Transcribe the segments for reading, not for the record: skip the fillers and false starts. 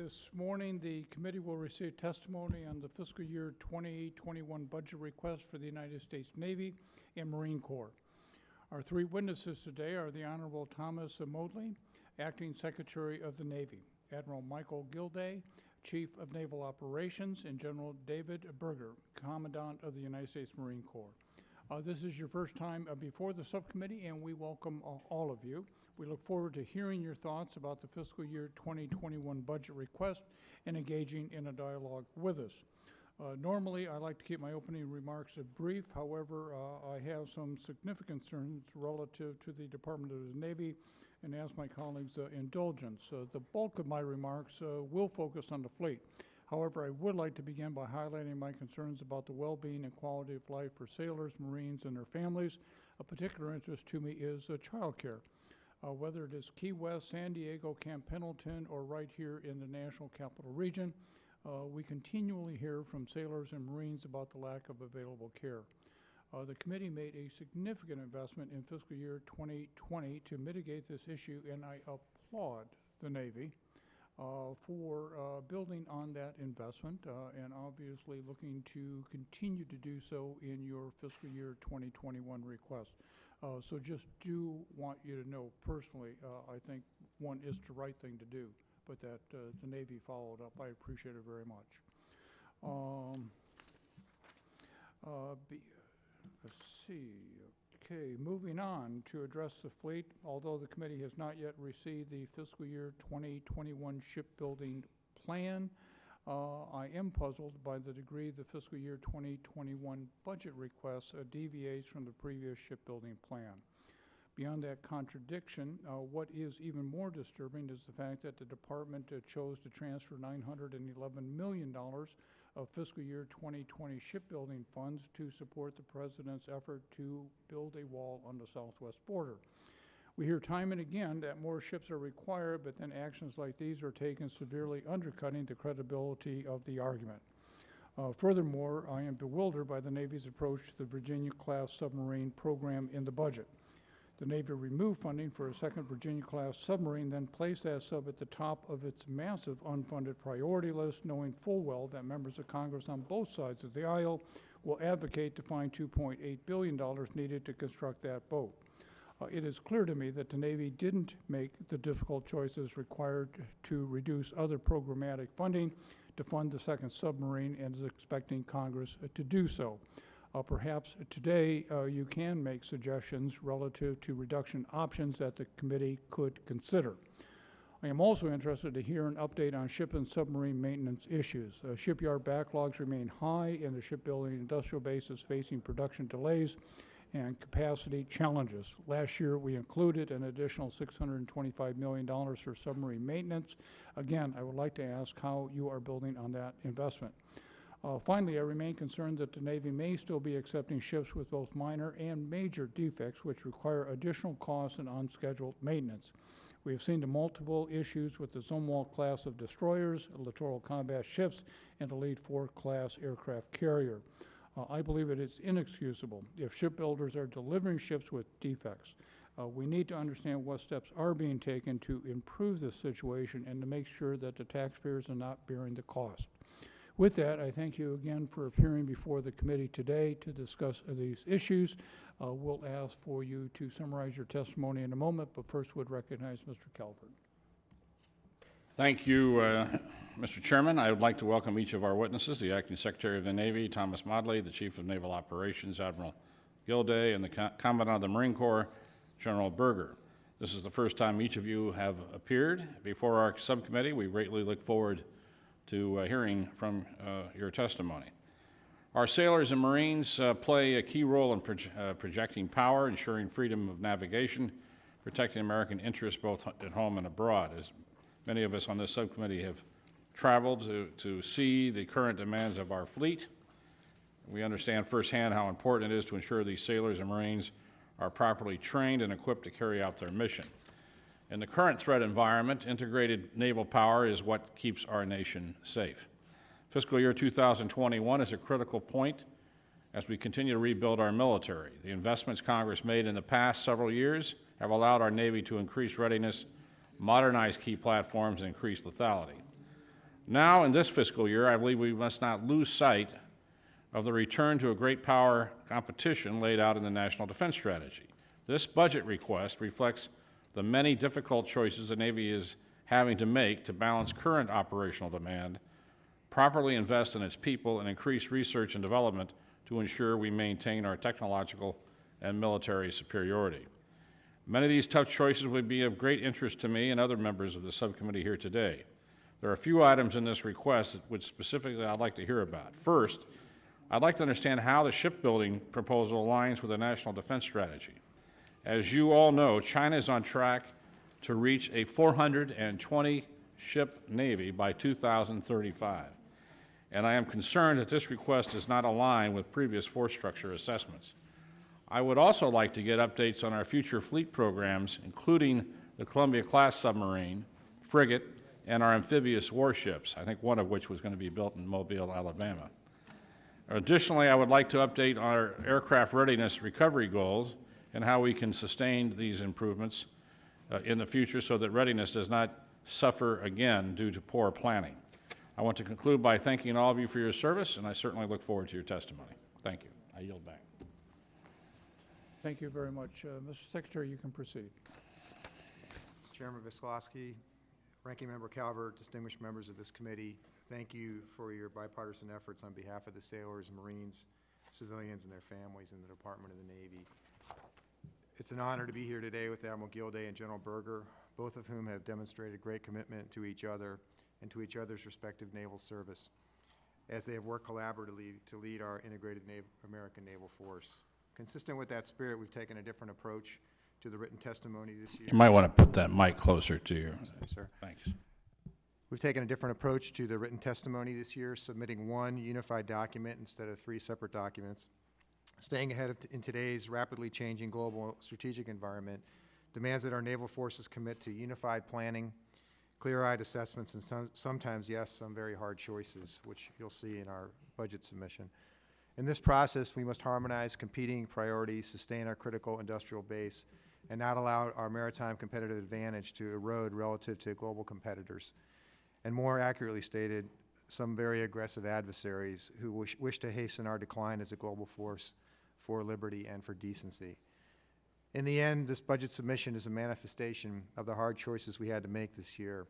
This morning, the committee will receive testimony on the fiscal year 2021 budget request for the United States Navy and Marine Corps. Our three witnesses today are the Honorable Thomas Modley, Acting Secretary of the Navy, Admiral Michael Gilday, Chief of Naval Operations, and General David Berger, Commandant of the United States Marine Corps. This is your first time before the subcommittee, and we welcome all of you. We look forward to hearing your thoughts about the fiscal year 2021 budget request and engaging in a dialogue with us. Normally, I like to keep my opening remarks brief. However, I have some significant concerns relative to the Department of the Navy and ask my colleagues' indulgence. The bulk of my remarks will focus on the fleet. However, I would like to begin by highlighting my concerns about the well-being and quality of life for sailors, Marines, and their families. A particular interest to me is child care. Whether it is Key West, San Diego, Camp Pendleton, or right here in the National Capital Region, we continually hear from sailors and Marines about the lack of available care. The committee made a significant investment in fiscal year 2020 to mitigate this issue, and I applaud the Navy for building on that investment and obviously looking to continue to do so in your fiscal year 2021 request. So just do want you to know personally, I think one is the right thing to do, but that the Navy followed up. I appreciate it very much. Let's see. Okay, moving on to address the fleet. Although the committee has not yet received the fiscal year 2021 shipbuilding plan, I am puzzled by the degree the fiscal year 2021 budget request deviates from the previous shipbuilding plan. Beyond that contradiction, what is even more disturbing is the fact that the department chose to transfer $911 million of fiscal year 2020 shipbuilding funds to support the President's effort to build a wall on the southwest border. We hear time and again that more ships are required, but then actions like these are taken, severely undercutting the credibility of the argument. Furthermore, I am bewildered by the Navy's approach to the Virginia-class submarine program in the budget. The Navy removed funding for a second Virginia-class submarine, then placed that sub at the top of its massive unfunded priority list, knowing full well that members of Congress on both sides of the aisle will advocate to find $2.8 billion needed to construct that boat. It is clear to me that the Navy didn't make the difficult choices required to reduce other programmatic funding to fund the second submarine and is expecting Congress to do so. Perhaps today you can make suggestions relative to reduction options that the committee could consider. I am also interested to hear an update on ship and submarine maintenance issues. Shipyard backlogs remain high, and the shipbuilding industrial base is facing production delays and capacity challenges. Last year, we included an additional $625 million for submarine maintenance. Again, I would like to ask how you are building on that investment. Finally, I remain concerned that the Navy may still be accepting ships with both minor and major defects, which require additional costs and unscheduled maintenance. We have seen the multiple issues with the Zumwalt class of destroyers, littoral combat ships, and the Elite 4 class aircraft carrier. I believe it is inexcusable if shipbuilders are delivering ships with defects. We need to understand what steps are being taken to improve this situation and to make sure that the taxpayers are not bearing the cost. With that, I thank you again for appearing before the committee today to discuss these issues. We'll ask for you to summarize your testimony in a moment, but first would recognize Mr. Calvert. Thank you, Mr. Chairman. I would like to welcome each of our witnesses, the Acting Secretary of the Navy, Thomas Modley, the Chief of Naval Operations, Admiral Gilday, and the Commandant of the Marine Corps, General Berger. This is the first time each of you have appeared before our subcommittee. We greatly look forward to hearing from your testimony. Our sailors and Marines play a key role in projecting power, ensuring freedom of navigation, protecting American interests both at home and abroad. As many of us on this subcommittee have traveled to see the current demands of our fleet, we understand firsthand how important it is to ensure these sailors and Marines are properly trained and equipped to carry out their mission. In the current threat environment, integrated naval power is what keeps our nation safe. Fiscal year 2021 is a critical point as we continue to rebuild our military. The investments Congress made in the past several years have allowed our Navy to increase readiness, modernize key platforms, and increase lethality. Now, in this fiscal year, I believe we must not lose sight of the return to a great power competition laid out in the National Defense Strategy. This budget request reflects the many difficult choices the Navy is having to make to balance current operational demand, properly invest in its people, and increase research and development to ensure we maintain our technological and military superiority. Many of these tough choices would be of great interest to me and other members of the subcommittee here today. There are a few items in this request which specifically I'd like to hear about. First, I'd like to understand how the shipbuilding proposal aligns with the National Defense Strategy. As you all know, China is on track to reach a 420-ship Navy by 2035, and I am concerned that this request does not align with previous force structure assessments. I would also like to get updates on our future fleet programs, including the Columbia-class submarine, frigate, and our amphibious warships, I think one of which was going to be built in Mobile, Alabama. Additionally, I would like to update our aircraft readiness recovery goals and how we can sustain these improvements in the future so that readiness does not suffer again due to poor planning. I want to conclude by thanking all of you for your service, and I certainly look forward to your testimony. Thank you. I yield back. Thank you very much. Mr. Secretary, you can proceed. Chairman Visloski, Ranking Member Calvert, distinguished members of this committee, thank you for your bipartisan efforts on behalf of the sailors, Marines, civilians, and their families in the Department of the Navy. It's an honor to be here today with Admiral Gilday and General Berger, both of whom have demonstrated great commitment to each other and to each other's respective naval service, as they have worked collaboratively to lead our integrated American naval force. Consistent with that spirit, we've taken a different approach to the written testimony this year. You might want to put that mic closer to you. Sorry, sir. Thanks. We've taken a different approach to the written testimony this year, submitting one unified document instead of 3 separate documents. Staying ahead in today's rapidly changing global strategic environment demands that our naval forces commit to unified planning, clear-eyed assessments, and sometimes, yes, some very hard choices, which you'll see in our budget submission. In this process, we must harmonize competing priorities, sustain our critical industrial base, and not allow our maritime competitive advantage to erode relative to global competitors. And more accurately stated, some very aggressive adversaries who wish to hasten our decline as a global force for liberty and for decency. In the end, this budget submission is a manifestation of the hard choices we had to make this year,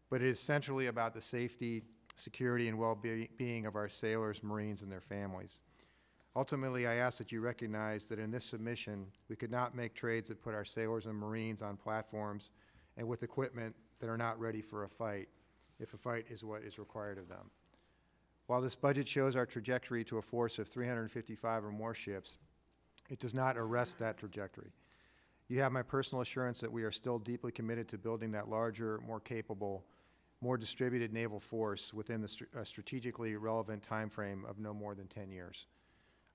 but it is centrally about the safety, security, and well-being of our sailors, Marines, and their families. Ultimately, I ask that you recognize that in this submission, we could not make trades that put our sailors and Marines on platforms and with equipment that are not ready for a fight, if a fight is what is required of them. While this budget shows our trajectory to a force of 355 or more ships, it does not arrest that trajectory. You have my personal assurance that we are still deeply committed to building that larger, more capable, more distributed naval force within the strategically relevant time frame of no more than 10 years.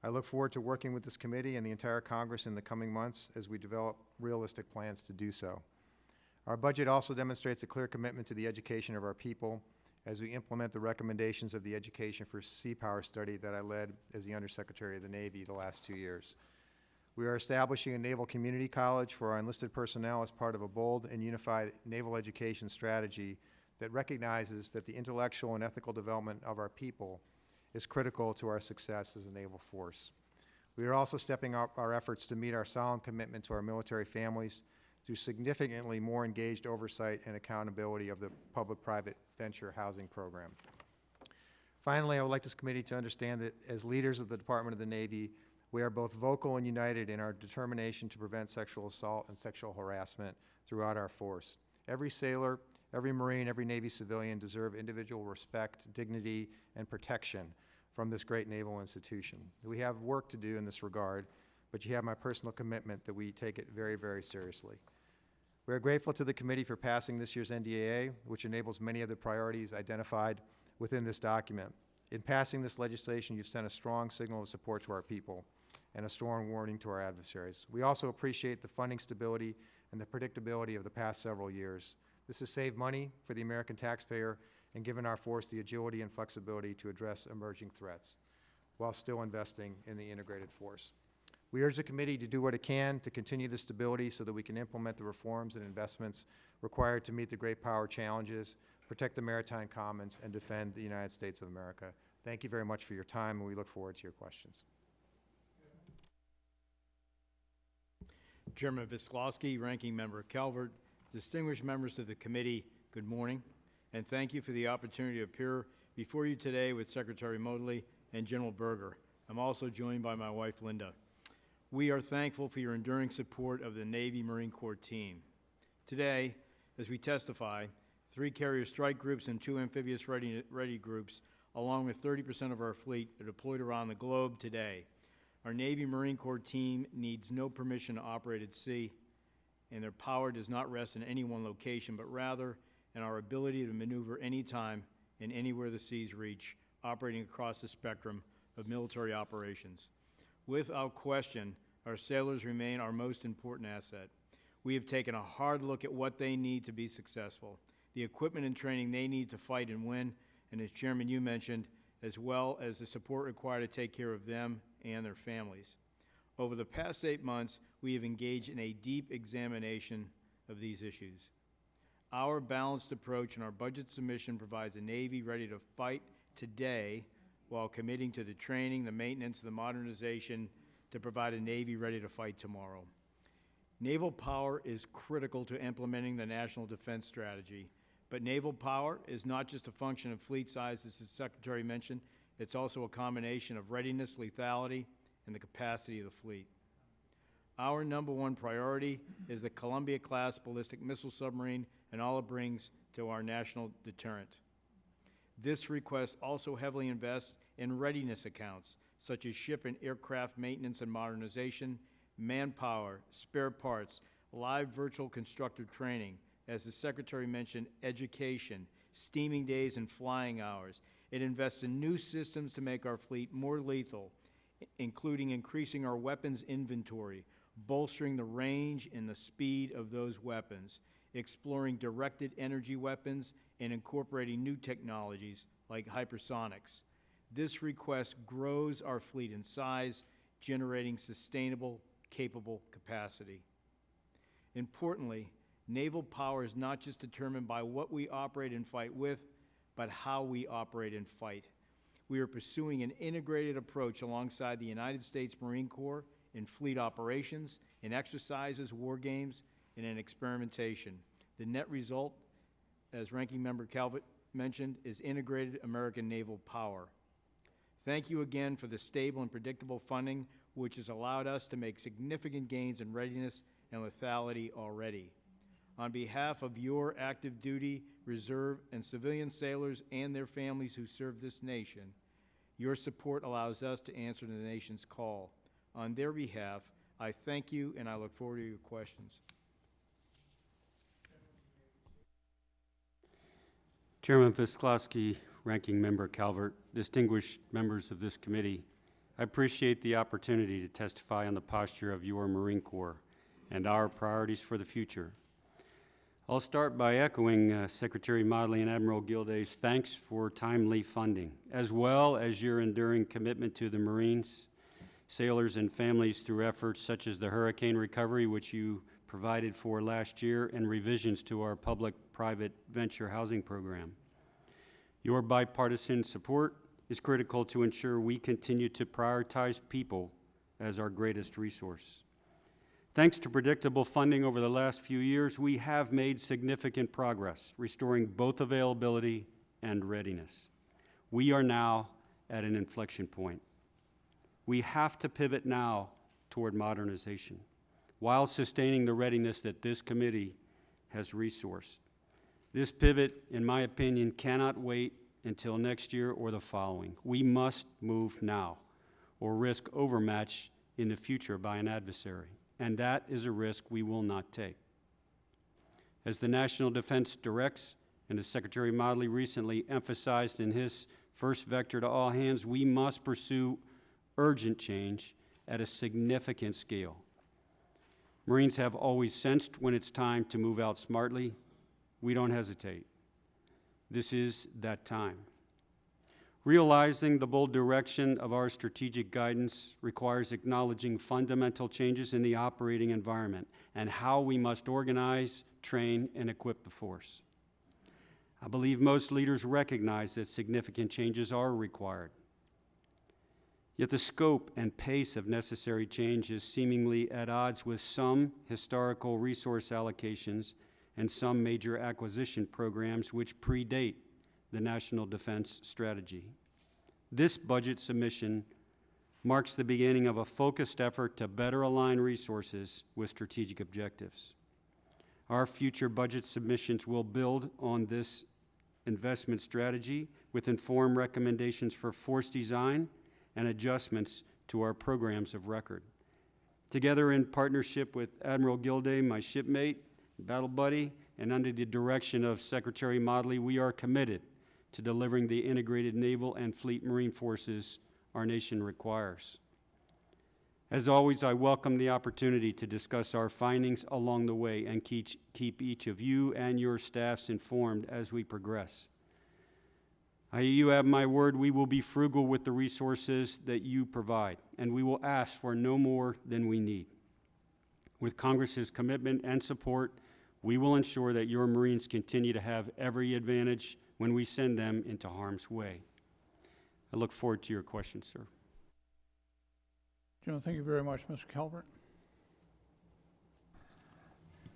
I look forward to working with this committee and the entire Congress in the coming months as we develop realistic plans to do so. Our budget also demonstrates a clear commitment to the education of our people as we implement the recommendations of the Education for Sea Power study that I led as the Undersecretary of the Navy the last 2 years. We are establishing a Naval Community College for our enlisted personnel as part of a bold and unified naval education strategy that recognizes that the intellectual and ethical development of our people is critical to our success as a naval force. We are also stepping up our efforts to meet our solemn commitment to our military families through significantly more engaged oversight and accountability of the public-private venture housing program. Finally, I would like this committee to understand that as leaders of the Department of the Navy, we are both vocal and united in our determination to prevent sexual assault and sexual harassment throughout our force. Every sailor, every Marine, every Navy civilian deserve individual respect, dignity, and protection from this great naval institution. We have work to do in this regard, but you have my personal commitment that we take it very, very seriously. We are grateful to the committee for passing this year's NDAA, which enables many of the priorities identified within this document. In passing this legislation, you've sent a strong signal of support to our people and a strong warning to our adversaries. We also appreciate the funding stability and the predictability of the past several years. This has saved money for the American taxpayer and given our force the agility and flexibility to address emerging threats while still investing in the integrated force. We urge the committee to do what it can to continue the stability so that we can implement the reforms and investments required to meet the great power challenges, protect the maritime commons, and defend the United States of America. Thank you very much for your time, and we look forward to your questions. Chairman Visklowski, Ranking Member Calvert, distinguished members of the committee, good morning, and thank you for the opportunity to appear before you today with Secretary Modly and General Berger. I'm also joined by my wife, Linda. We are thankful for your enduring support of the Navy Marine Corps team. Today, as we testify, 3 carrier strike groups and 2 amphibious ready groups, along with 30% of our fleet, are deployed around the globe today. Our Navy Marine Corps team needs no permission to operate at sea, and their power does not rest in any one location, but rather in our ability to maneuver anytime and anywhere the seas reach, operating across the spectrum of military operations. Without question, our sailors remain our most important asset. We have taken a hard look at what they need to be successful, the equipment and training they need to fight and win, and as Chairman, you mentioned, as well as the support required to take care of them and their families. Over the past 8 months, we have engaged in a deep examination of these issues. Our balanced approach in our budget submission provides a Navy ready to fight today while committing to the training, the maintenance, the modernization to provide a Navy ready to fight tomorrow. Naval power is critical to implementing the National Defense Strategy, but naval power is not just a function of fleet size, as the Secretary mentioned. It's also a combination of readiness, lethality, and the capacity of the fleet. Our #1 priority is the Columbia-class ballistic missile submarine and all it brings to our national deterrent. This request also heavily invests in readiness accounts, such as ship and aircraft maintenance and modernization, manpower, spare parts, live virtual constructive training, as the Secretary mentioned, education, steaming days and flying hours. It invests in new systems to make our fleet more lethal, including increasing our weapons inventory, bolstering the range and the speed of those weapons, exploring directed energy weapons, and incorporating new technologies like hypersonics. This request grows our fleet in size, generating sustainable, capable capacity. Importantly, naval power is not just determined by what we operate and fight with, but how we operate and fight. We are pursuing an integrated approach alongside the United States Marine Corps in fleet operations, in exercises, war games, and in experimentation. The net result, as Ranking Member Calvert mentioned, is integrated American naval power. Thank you again for the stable and predictable funding, which has allowed us to make significant gains in readiness and lethality already. On behalf of your active duty, reserve, and civilian sailors and their families who serve this nation, your support allows us to answer the nation's call. On their behalf, I thank you, and I look forward to your questions. Chairman Visklowski, Ranking Member Calvert, distinguished members of this committee, I appreciate the opportunity to testify on the posture of your Marine Corps and our priorities for the future. I'll start by echoing Secretary Modly and Admiral Gilday's thanks for timely funding, as well as your enduring commitment to the Marines, sailors, and families through efforts such as the hurricane recovery, which you provided for last year, and revisions to our public-private venture housing program. Your bipartisan support is critical to ensure we continue to prioritize people as our greatest resource. Thanks to predictable funding over the last few years, we have made significant progress, restoring both availability and readiness. We are now at an inflection point. We have to pivot now toward modernization, while sustaining the readiness that this committee has resourced. This pivot, in my opinion, cannot wait until next year or the following. We must move now, or risk overmatch in the future by an adversary, and that is a risk we will not take. As the National Defense directs, and as Secretary Modly recently emphasized in his first vector to all hands, we must pursue urgent change at a significant scale. Marines have always sensed when it's time to move out smartly. We don't hesitate. This is that time. Realizing the bold direction of our strategic guidance requires acknowledging fundamental changes in the operating environment and how we must organize, train, and equip the force. I believe most leaders recognize that significant changes are required. Yet the scope and pace of necessary change is seemingly at odds with some historical resource allocations and some major acquisition programs which predate the National Defense Strategy. This budget submission marks the beginning of a focused effort to better align resources with strategic objectives. Our future budget submissions will build on this investment strategy with informed recommendations for force design and adjustments to our programs of record. Together in partnership with Admiral Gilday, my shipmate, battle buddy, and under the direction of Secretary Modley, we are committed to delivering the integrated naval and fleet marine forces our nation requires. As always, I welcome the opportunity to discuss our findings along the way and keep each of you and your staffs informed as we progress. You have my word, we will be frugal with the resources that you provide, and we will ask for no more than we need. With Congress's commitment and support, we will ensure that your Marines continue to have every advantage when we send them into harm's way. I look forward to your questions, sir. General, thank you very much. Mr. Calvert?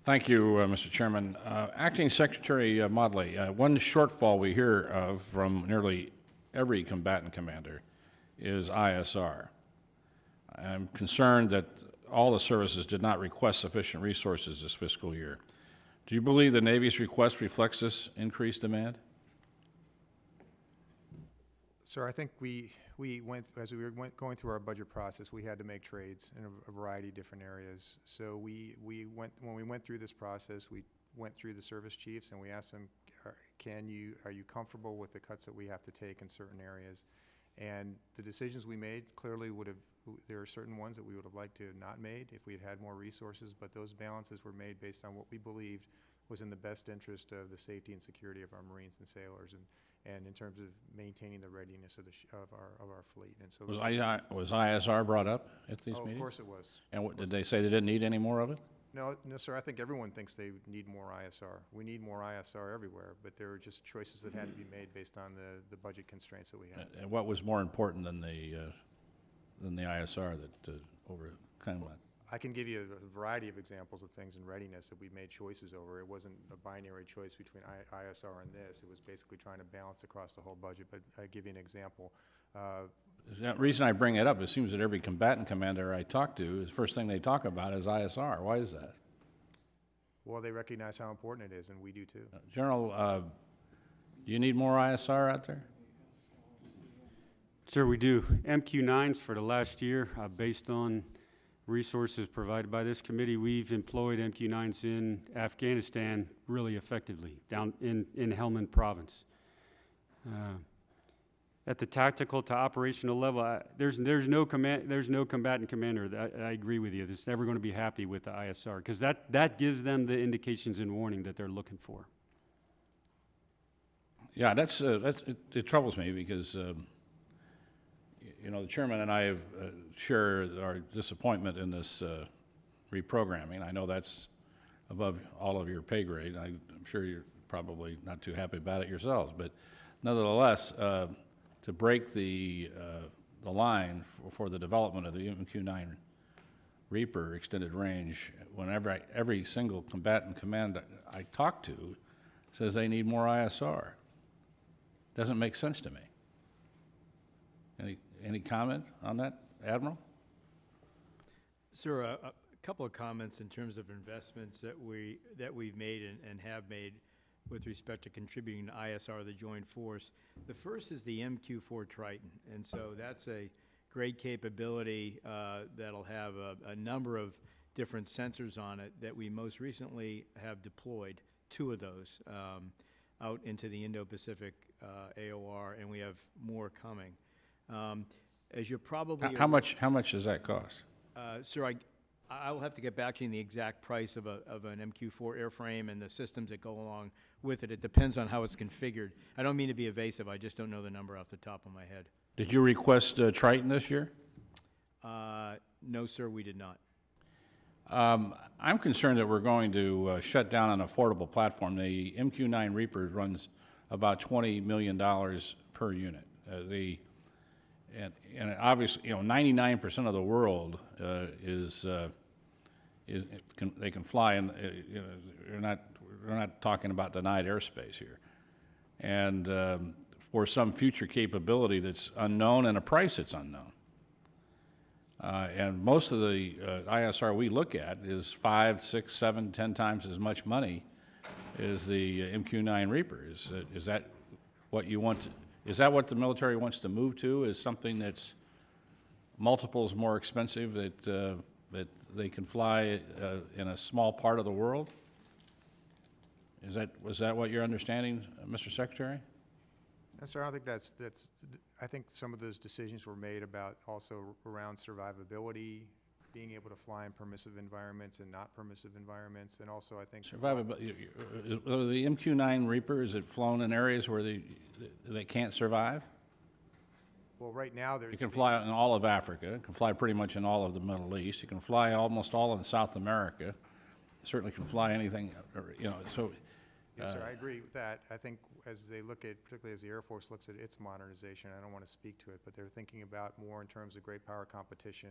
Thank you, Mr. Chairman. Acting Secretary Modley, one shortfall we hear of from nearly every combatant commander is ISR. I'm concerned that all the services did not request sufficient resources this fiscal year. Do you believe the Navy's request reflects this increased demand? Sir, I think we went, as we were going through our budget process, we had to make trades in a variety of different areas. So when we went through this process, we went through the service chiefs and we asked them, are you comfortable with the cuts that we have to take in certain areas? And the decisions we made clearly there are certain ones that we would have liked to have not made if we had had more resources, but those balances were made based on what we believed was in the best interest of the safety and security of our Marines and sailors, and in terms of maintaining the readiness of our fleet. And so Was ISR brought up at these meetings? Of course it was. And what, did they say they didn't need any more of it? No, sir, I think everyone thinks they need more ISR. We need more ISR everywhere, but there were just choices that had to be made based on the budget constraints that we had. And what was more important than the ISR that overcame that? I can give you a variety of examples of things in readiness that we made choices over. It wasn't a binary choice between ISR and this. It was basically trying to balance across the whole budget. But I'll give you an example. The reason I bring it up, it seems that every combatant commander I talk to, the first thing they talk about is ISR. Why is that? Well, they recognize how important it is, and we do too. General, do you need more ISR out there? Sir, we do. MQ-9s for the last year, based on resources provided by this committee, we've employed MQ-9s in Afghanistan really effectively, down in Helmand Province. At the tactical to operational level, there's no combatant commander, I agree with you, that's never going to be happy with the ISR, because that gives them the indications and warning that they're looking for. Yeah, it troubles me because you know, the chairman and I share our disappointment in this reprogramming. I know that's above all of your pay grade. I'm sure you're probably not too happy about it yourselves, but nevertheless, to break the line for the development of the MQ-9 Reaper extended range, whenever every single combatant command I talk to says they need more ISR. Doesn't make sense to me. Any comment on that, Admiral? Sir, a couple of comments in terms of investments that we've made and have made with respect to contributing to ISR, the joint force. The first is the MQ-4 Triton, and so that's a great capability that'll have a number of different sensors on it that we most recently have deployed, 2 of those, out into the Indo-Pacific AOR, and we have more coming. As you're probably how much does that cost? Sir, I will have to get back to you on the exact price of an MQ-4 airframe and the systems that go along with it. It depends on how it's configured. I don't mean to be evasive. I just don't know the number off the top of my head. Did you request Triton this year? No, sir, we did not. I'm concerned that we're going to shut down an affordable platform. The MQ-9 Reaper runs about $20 million per unit. And obviously, 99% of the world they can fly, and we're not talking about denied airspace here. And for some future capability that's unknown and a price that's unknown. And most of the ISR we look at is 5, 6, 7, 10 times as much money as the MQ-9 Reaper. Is that what you want? Is that what the military wants to move to? Is something that's multiples more expensive that they can fly in a small part of the world? Was that what you're understanding, Mr. Secretary? No, sir, I don't think that's, I think some of those decisions were made about also around survivability, being able to fly in permissive environments and not permissive environments, and also I think. Survivability. The MQ-9 Reaper, is it flown in areas where they can't survive? Well, right now there's. You can fly in all of Africa. It can fly pretty much in all of the Middle East. You can fly almost all of South America. Certainly can fly anything, so. Yes, sir, I agree with that. I think as they look at, particularly as the Air Force looks at its modernization, I don't want to speak to it, but they're thinking about more in terms of great power competition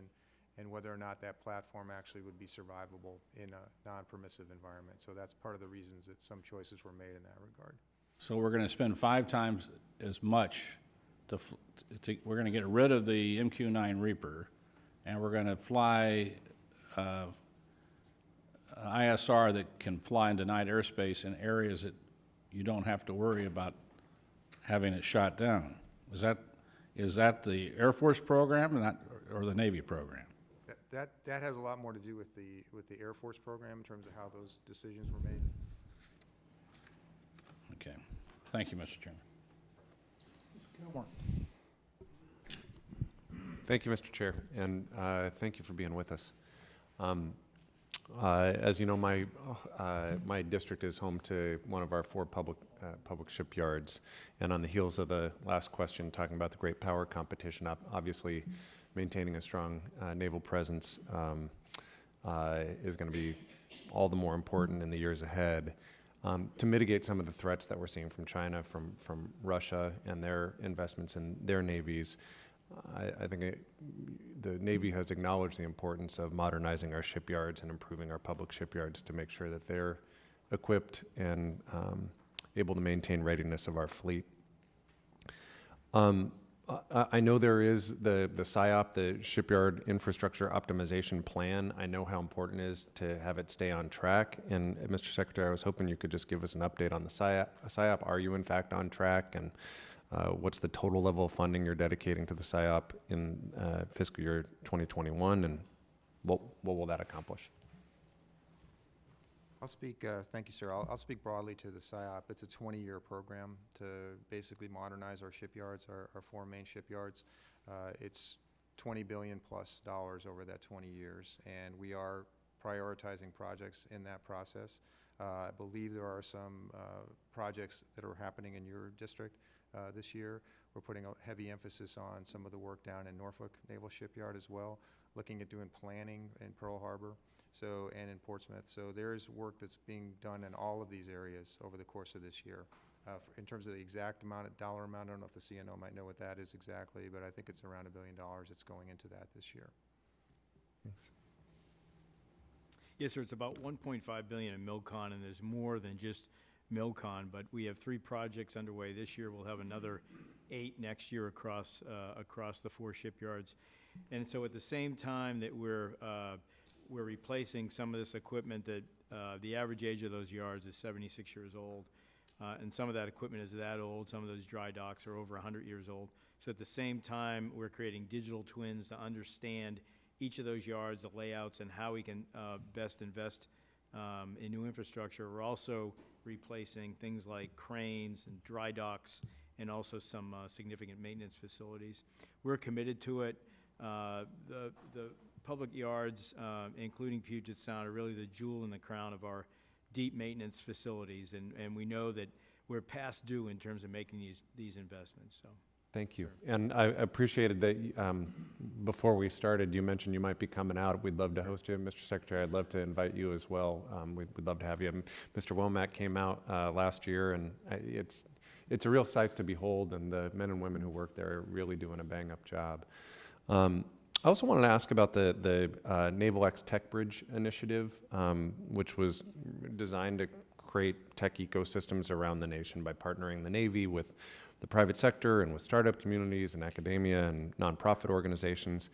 and whether or not that platform actually would be survivable in a non-permissive environment. So that's part of the reasons that some choices were made in that regard. So we're going to spend 5 times as much we're going to get rid of the MQ-9 Reaper, and we're going to fly ISR that can fly in denied airspace in areas that you don't have to worry about having it shot down. Is that the Air Force program or the Navy program? That has a lot more to do with the Air Force program in terms of how those decisions were made. Okay. Thank you, Mr. Chairman. Thank you, Mr. Chair, and thank you for being with us. As you know, my district is home to one of our 4 public shipyards, and on the heels of the last question talking about the great power competition, obviously maintaining a strong naval presence is going to be all the more important in the years ahead. To mitigate some of the threats that we're seeing from China, from Russia and their investments in their navies, I think the Navy has acknowledged the importance of modernizing our shipyards and improving our public shipyards to make sure that they're equipped and able to maintain readiness of our fleet. I know there is the SIOP, the Shipyard Infrastructure Optimization Plan. I know how important it is to have it stay on track. And Mr. Secretary, I was hoping you could just give us an update on the SIOP. Are you in fact on track? And what's the total level of funding you're dedicating to the SIOP in fiscal year 2021? And what will that accomplish? I'll speak, thank you, sir. I'll speak broadly to the SIOP. It's a 20-year program to basically modernize our shipyards, our 4 main shipyards. It's $20 billion plus over that 20 years, and we are prioritizing projects in that process. I believe there are some projects that are happening in your district this year. We're putting a heavy emphasis on some of the work down in Norfolk Naval Shipyard as well, looking at doing planning in Pearl Harbor. And in Portsmouth. So there is work that's being done in all of these areas over the course of this year. In terms of the exact dollar amount, I don't know if the CNO might know what that is exactly, but I think it's around $1 billion that's going into that this year. Thanks. Yes, sir, it's about $1.5 billion in MILCON, and there's more than just MILCON, but we have 3 projects underway this year. We'll have another 8 next year across the 4 shipyards. And so at the same time that we're replacing some of this equipment that the average age of those yards is 76 years old. And some of that equipment is that old. Some of those dry docks are over 100 years old. So at the same time, we're creating digital twins to understand each of those yards, the layouts, and how we can best invest in new infrastructure. We're also replacing things like cranes and dry docks and also some significant maintenance facilities. We're committed to it. The public yards, including Puget Sound, are really the jewel in the crown of our deep maintenance facilities, and we know that we're past due in terms of making these investments. So, thank you. And I appreciated that before we started, you mentioned you might be coming out. We'd love to host you, Mr. Secretary. I'd love to invite you as well. We'd love to have you. Mr. Womack came out last year, and it's a real sight to behold, and the men and women who work there are really doing a bang-up job. I also wanted to ask about the Naval X Tech Bridge initiative, which was designed to create tech ecosystems around the nation by partnering the Navy with the private sector and with startup communities and academia and nonprofit organizations.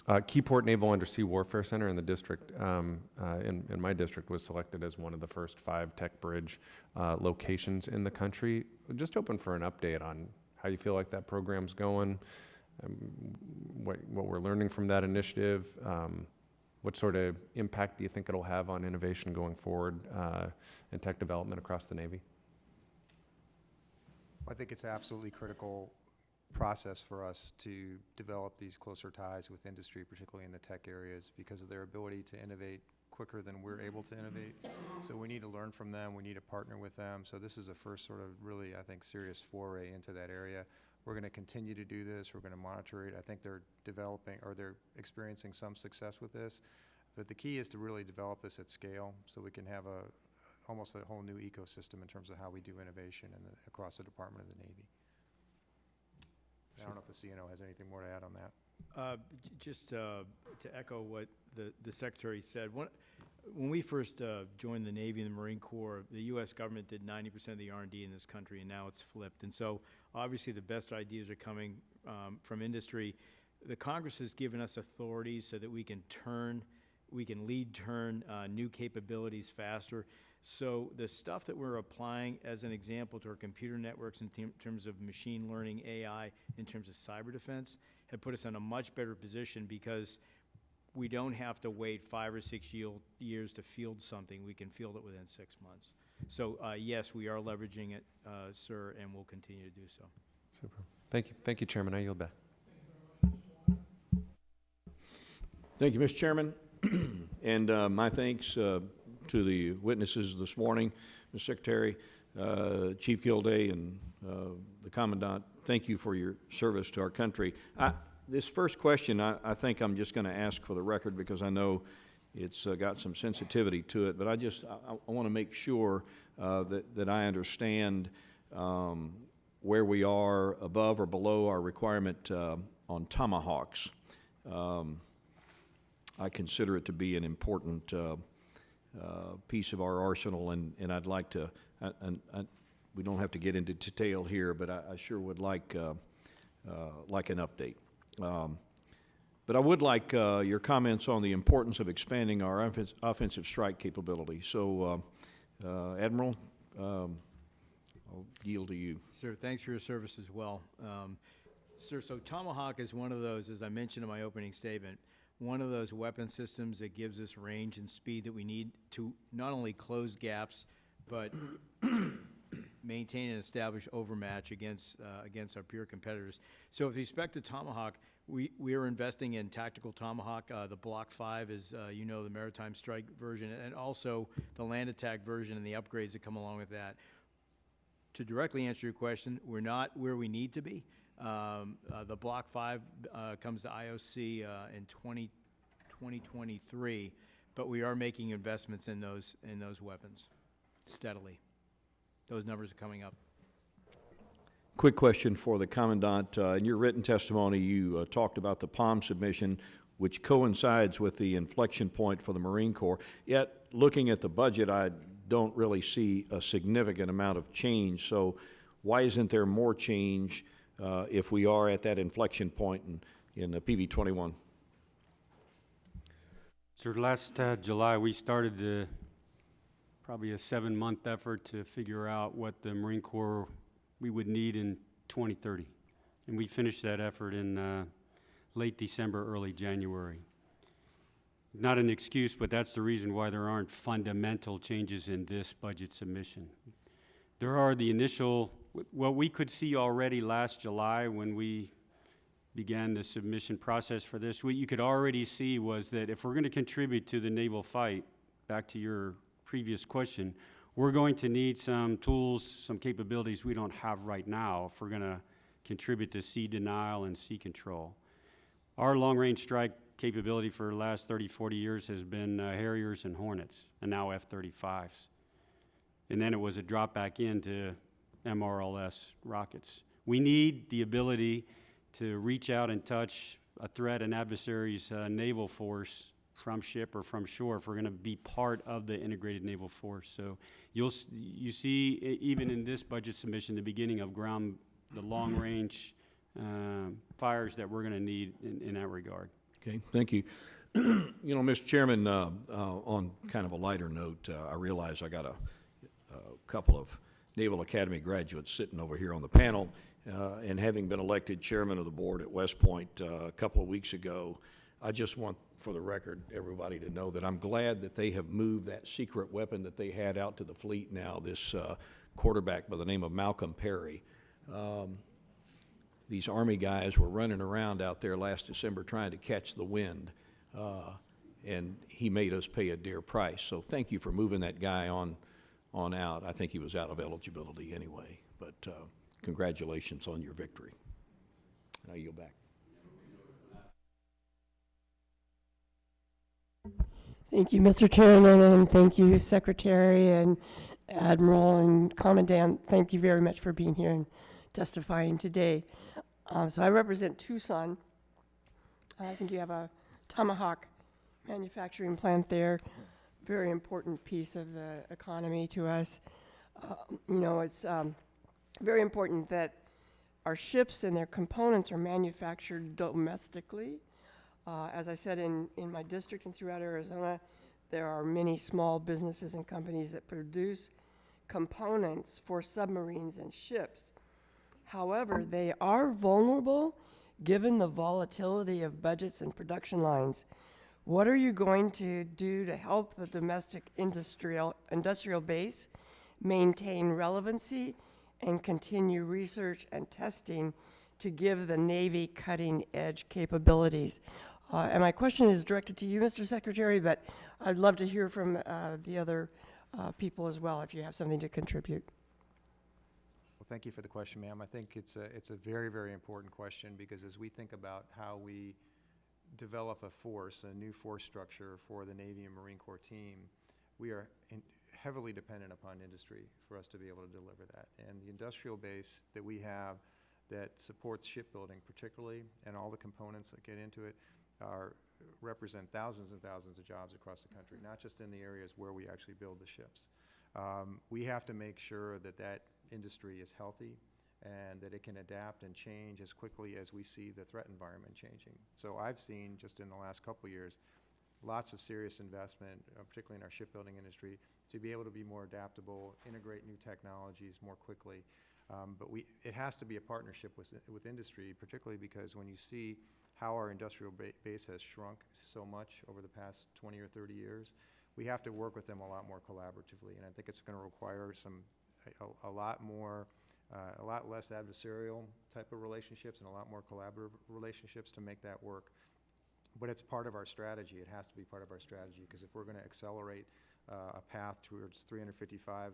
Keyport Naval Undersea Warfare Center in the district, in my district, was selected as one of the first 5 tech bridge locations in the country. Just hoping for an update on how you feel like that program's going, what we're learning from that initiative, what sort of impact do you think it'll have on innovation going forward and tech development across the Navy? I think it's absolutely critical process for us to develop these closer ties with industry, particularly in the tech areas, because of their ability to innovate quicker than we're able to innovate. So we need to learn from them. We need to partner with them. So this is a first sort of really, I think, serious foray into that area. We're going to continue to do this. We're going to monitor it. I think they're developing, or they're experiencing some success with this. But the key is to really develop this at scale so we can have almost a whole new ecosystem in terms of how we do innovation across the Department of the Navy. I don't know if the CNO has anything more to add on that. Just to echo what the Secretary said, when we first joined the Navy and the Marine Corps, the U.S. government did 90% of the R&D in this country, and now it's flipped. And so obviously the best ideas are coming from industry. The Congress has given us authority so that we can lead turn new capabilities faster. So the stuff that we're applying as an example to our computer networks in terms of machine learning, AI, in terms of cyber defense, have put us in a much better position because we don't have to wait 5 or 6 years to field something. We can field it within 6 months. So yes, we are leveraging it, sir, and we'll continue to do so. Super. Thank you. Thank you, Chairman. I yield back. Thank you, Mr. Chairman. And my thanks to the witnesses this morning, Mr. Secretary, Chief Gilday, and the Commandant. Thank you for your service to our country. This first question, I think I'm just going to ask for the record because I know it's got some sensitivity to it, but I want to make sure that I understand where we are above or below our requirement on Tomahawks. I consider it to be an important piece of our arsenal, and I'd like to, we don't have to get into detail here, but I sure would like an update. But I would like your comments on the importance of expanding our offensive strike capability. So, Admiral, I'll yield to you. Sir, thanks for your service as well. Sir, so Tomahawk is one of those, as I mentioned in my opening statement, one of those weapon systems that gives us range and speed that we need to not only close gaps, but maintain and establish overmatch against our peer competitors. So with respect to Tomahawk, we are investing in tactical Tomahawk. The Block 5 is, you know, the maritime strike version, and also the land attack version and the upgrades that come along with that. To directly answer your question, we're not where we need to be. The Block 5 comes to IOC in 2023, but we are making investments in those weapons steadily. Those numbers are coming up. Quick question for the Commandant. In your written testimony, you talked about the POM submission, which coincides with the inflection point for the Marine Corps. Yet, looking at the budget, I don't really see a significant amount of change. So why isn't there more change if we are at that inflection point in the PV21? So last July, we started probably a 7-month effort to figure out what the Marine Corps we would need in 2030. And we finished that effort in late December, early January. Not an excuse, but that's the reason why there aren't fundamental changes in this budget submission. There are the initial, what we could see already last July when we began the submission process for this, what you could already see was that if we're going to contribute to the naval fight, back to your previous question, we're going to need some tools, some capabilities we don't have right now if we're going to contribute to sea denial and sea control. Our long-range strike capability for the last 30, 40 years has been Harriers and Hornets, and now F-35s. And then it was a drop back into MRLS rockets. We need the ability to reach out and touch a threat, an adversary's naval force from ship or from shore if we're going to be part of the integrated naval force. So you see, even in this budget submission, the beginning of the long-range fires that we're going to need in that regard. Okay, thank you. You know, Mr. Chairman, on kind of a lighter note, I realize I got a couple of Naval Academy graduates sitting over here on the panel, and having been elected chairman of the board at West Point a couple of weeks ago, I just want, for the record, everybody to know that I'm glad that they have moved that secret weapon that they had out to the fleet now, this quarterback by the name of Malcolm Perry. These Army guys were running around out there last December trying to catch the wind, and he made us pay a dear price. So thank you for moving that guy on out. I think he was out of eligibility anyway, but congratulations on your victory. Now yield back. Thank you, Mr. Chairman, and thank you, Secretary and Admiral and Commandant. Thank you very much for being here and testifying today. So I represent Tucson. I think you have a Tomahawk manufacturing plant there. Very important piece of the economy to us. You know, it's very important that our ships and their components are manufactured domestically. As I said, in my district and throughout Arizona, there are many small businesses and companies that produce components for submarines and ships. However, they are vulnerable given the volatility of budgets and production lines. What are you going to do to help the domestic industrial base maintain relevancy and continue research and testing to give the Navy cutting-edge capabilities? And my question is directed to you, Mr. Secretary, but I'd love to hear from the other people as well, if you have something to contribute. Well, thank you for the question, ma'am. I think it's a very, very important question, because as we think about how we develop a new force structure for the Navy and Marine Corps team, we are heavily dependent upon industry for us to be able to deliver that. And the industrial base that we have that supports shipbuilding particularly, and all the components that get into it, represent thousands and thousands of jobs across the country, not just in the areas where we actually build the ships. We have to make sure that that industry is healthy and that it can adapt and change as quickly as we see the threat environment changing. So I've seen, just in the last couple of years, lots of serious investment, particularly in our shipbuilding industry, to be able to be more adaptable, integrate new technologies more quickly. But it has to be a partnership with industry, particularly because when you see how our industrial base has shrunk so much over the past 20 or 30 years, we have to work with them a lot more collaboratively. And I think it's going to require a lot less adversarial type of relationships and a lot more collaborative relationships to make that work. But it's part of our strategy. It has to be part of our strategy, because if we're going to accelerate a path towards 355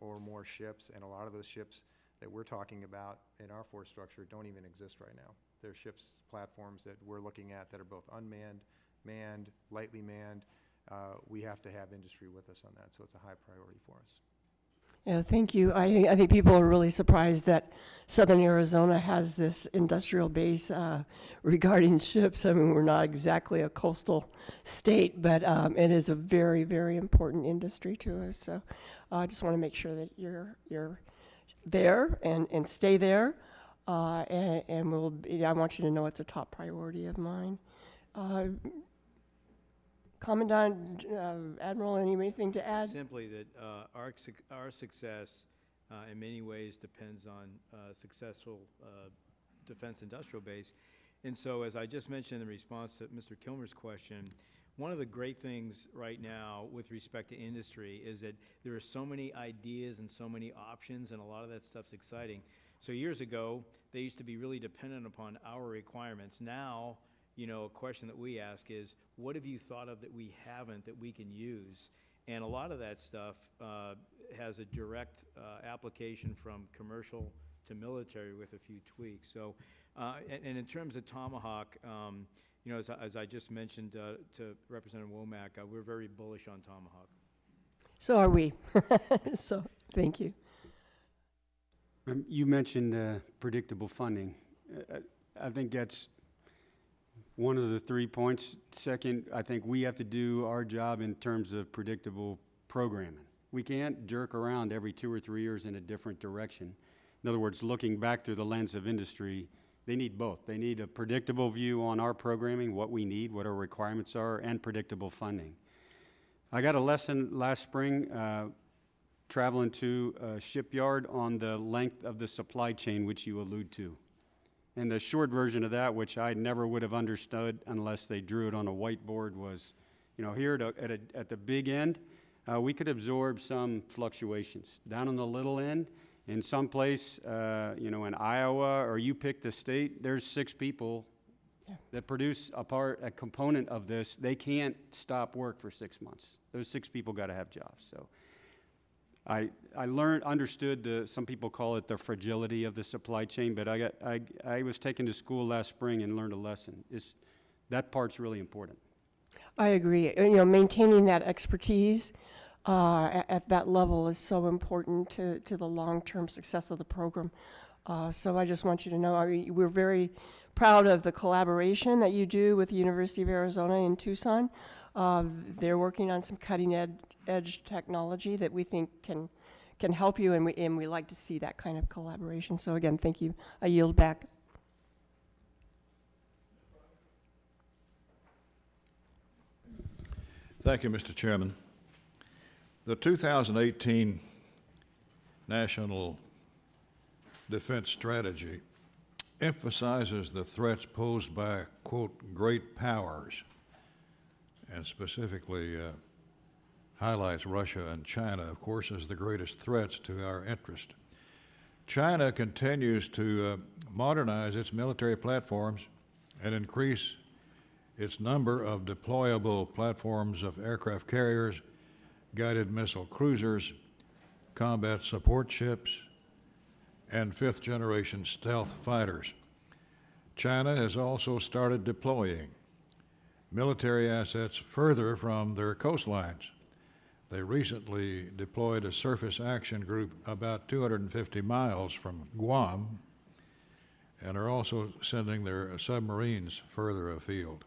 or more ships, and a lot of those ships that we're talking about in our force structure don't even exist right now. They're ships, platforms that we're looking at that are both unmanned, manned, lightly manned. We have to have industry with us on that, so it's a high priority for us. Yeah, thank you. I think people are really surprised that Southern Arizona has this industrial base regarding ships. I mean, we're not exactly a coastal state, but it is a very, very important industry to us. So I just want to make sure that you're there and stay there. And I want you to know it's a top priority of mine. Commandant, Admiral, anything to add? Simply that our success in many ways depends on successful defense industrial base. And so, as I just mentioned in response to Mr. Kilmer's question, one of the great things right now with respect to industry is that there are so many ideas and so many options, and a lot of that stuff's exciting. So years ago, they used to be really dependent upon our requirements. Now, you know, a question that we ask is, what have you thought of that we haven't that we can use? And a lot of that stuff has a direct application from commercial to military with a few tweaks. So, and in terms of Tomahawk, you know, as I just mentioned to Representative Womack, we're very bullish on Tomahawk. So are we. So thank you. You mentioned predictable funding. I think that's one of the 3 points. Second, I think we have to do our job in terms of predictable programming. We can't jerk around every 2 or 3 years in a different direction. In other words, looking back through the lens of industry, they need both. They need a predictable view on our programming, what we need, what our requirements are, and predictable funding. I got a lesson last spring traveling to a shipyard on the length of the supply chain, which you allude to. And the short version of that, which I never would have understood unless they drew it on a whiteboard, was, you know, here at the big end, we could absorb some fluctuations. Down on the little end, in some place, you know, in Iowa, or you pick the state, there's 6 people that produce a component of this. They can't stop work for 6 months. Those 6 people got to have jobs. So I understood some people call it the fragility of the supply chain, but I was taken to school last spring and learned a lesson. That part's really important. I agree. You know, maintaining that expertise at that level is so important to the long-term success of the program. So I just want you to know, I mean, we're very proud of the collaboration that you do with the University of Arizona in Tucson. They're working on some cutting-edge technology that we think can help you, and we like to see that kind of collaboration. So again, thank you. I yield back. Thank you, Mr. Chairman. The 2018 National Defense Strategy emphasizes the threats posed by, quote, great powers, and specifically highlights Russia and China, of course, as the greatest threats to our interest. China continues to modernize its military platforms and increase its number of deployable platforms of aircraft carriers, guided missile cruisers, combat support ships, and fifth-generation stealth fighters. China has also started deploying military assets further from their coastlines. They recently deployed a surface action group about 250 miles from Guam and are also sending their submarines further afield.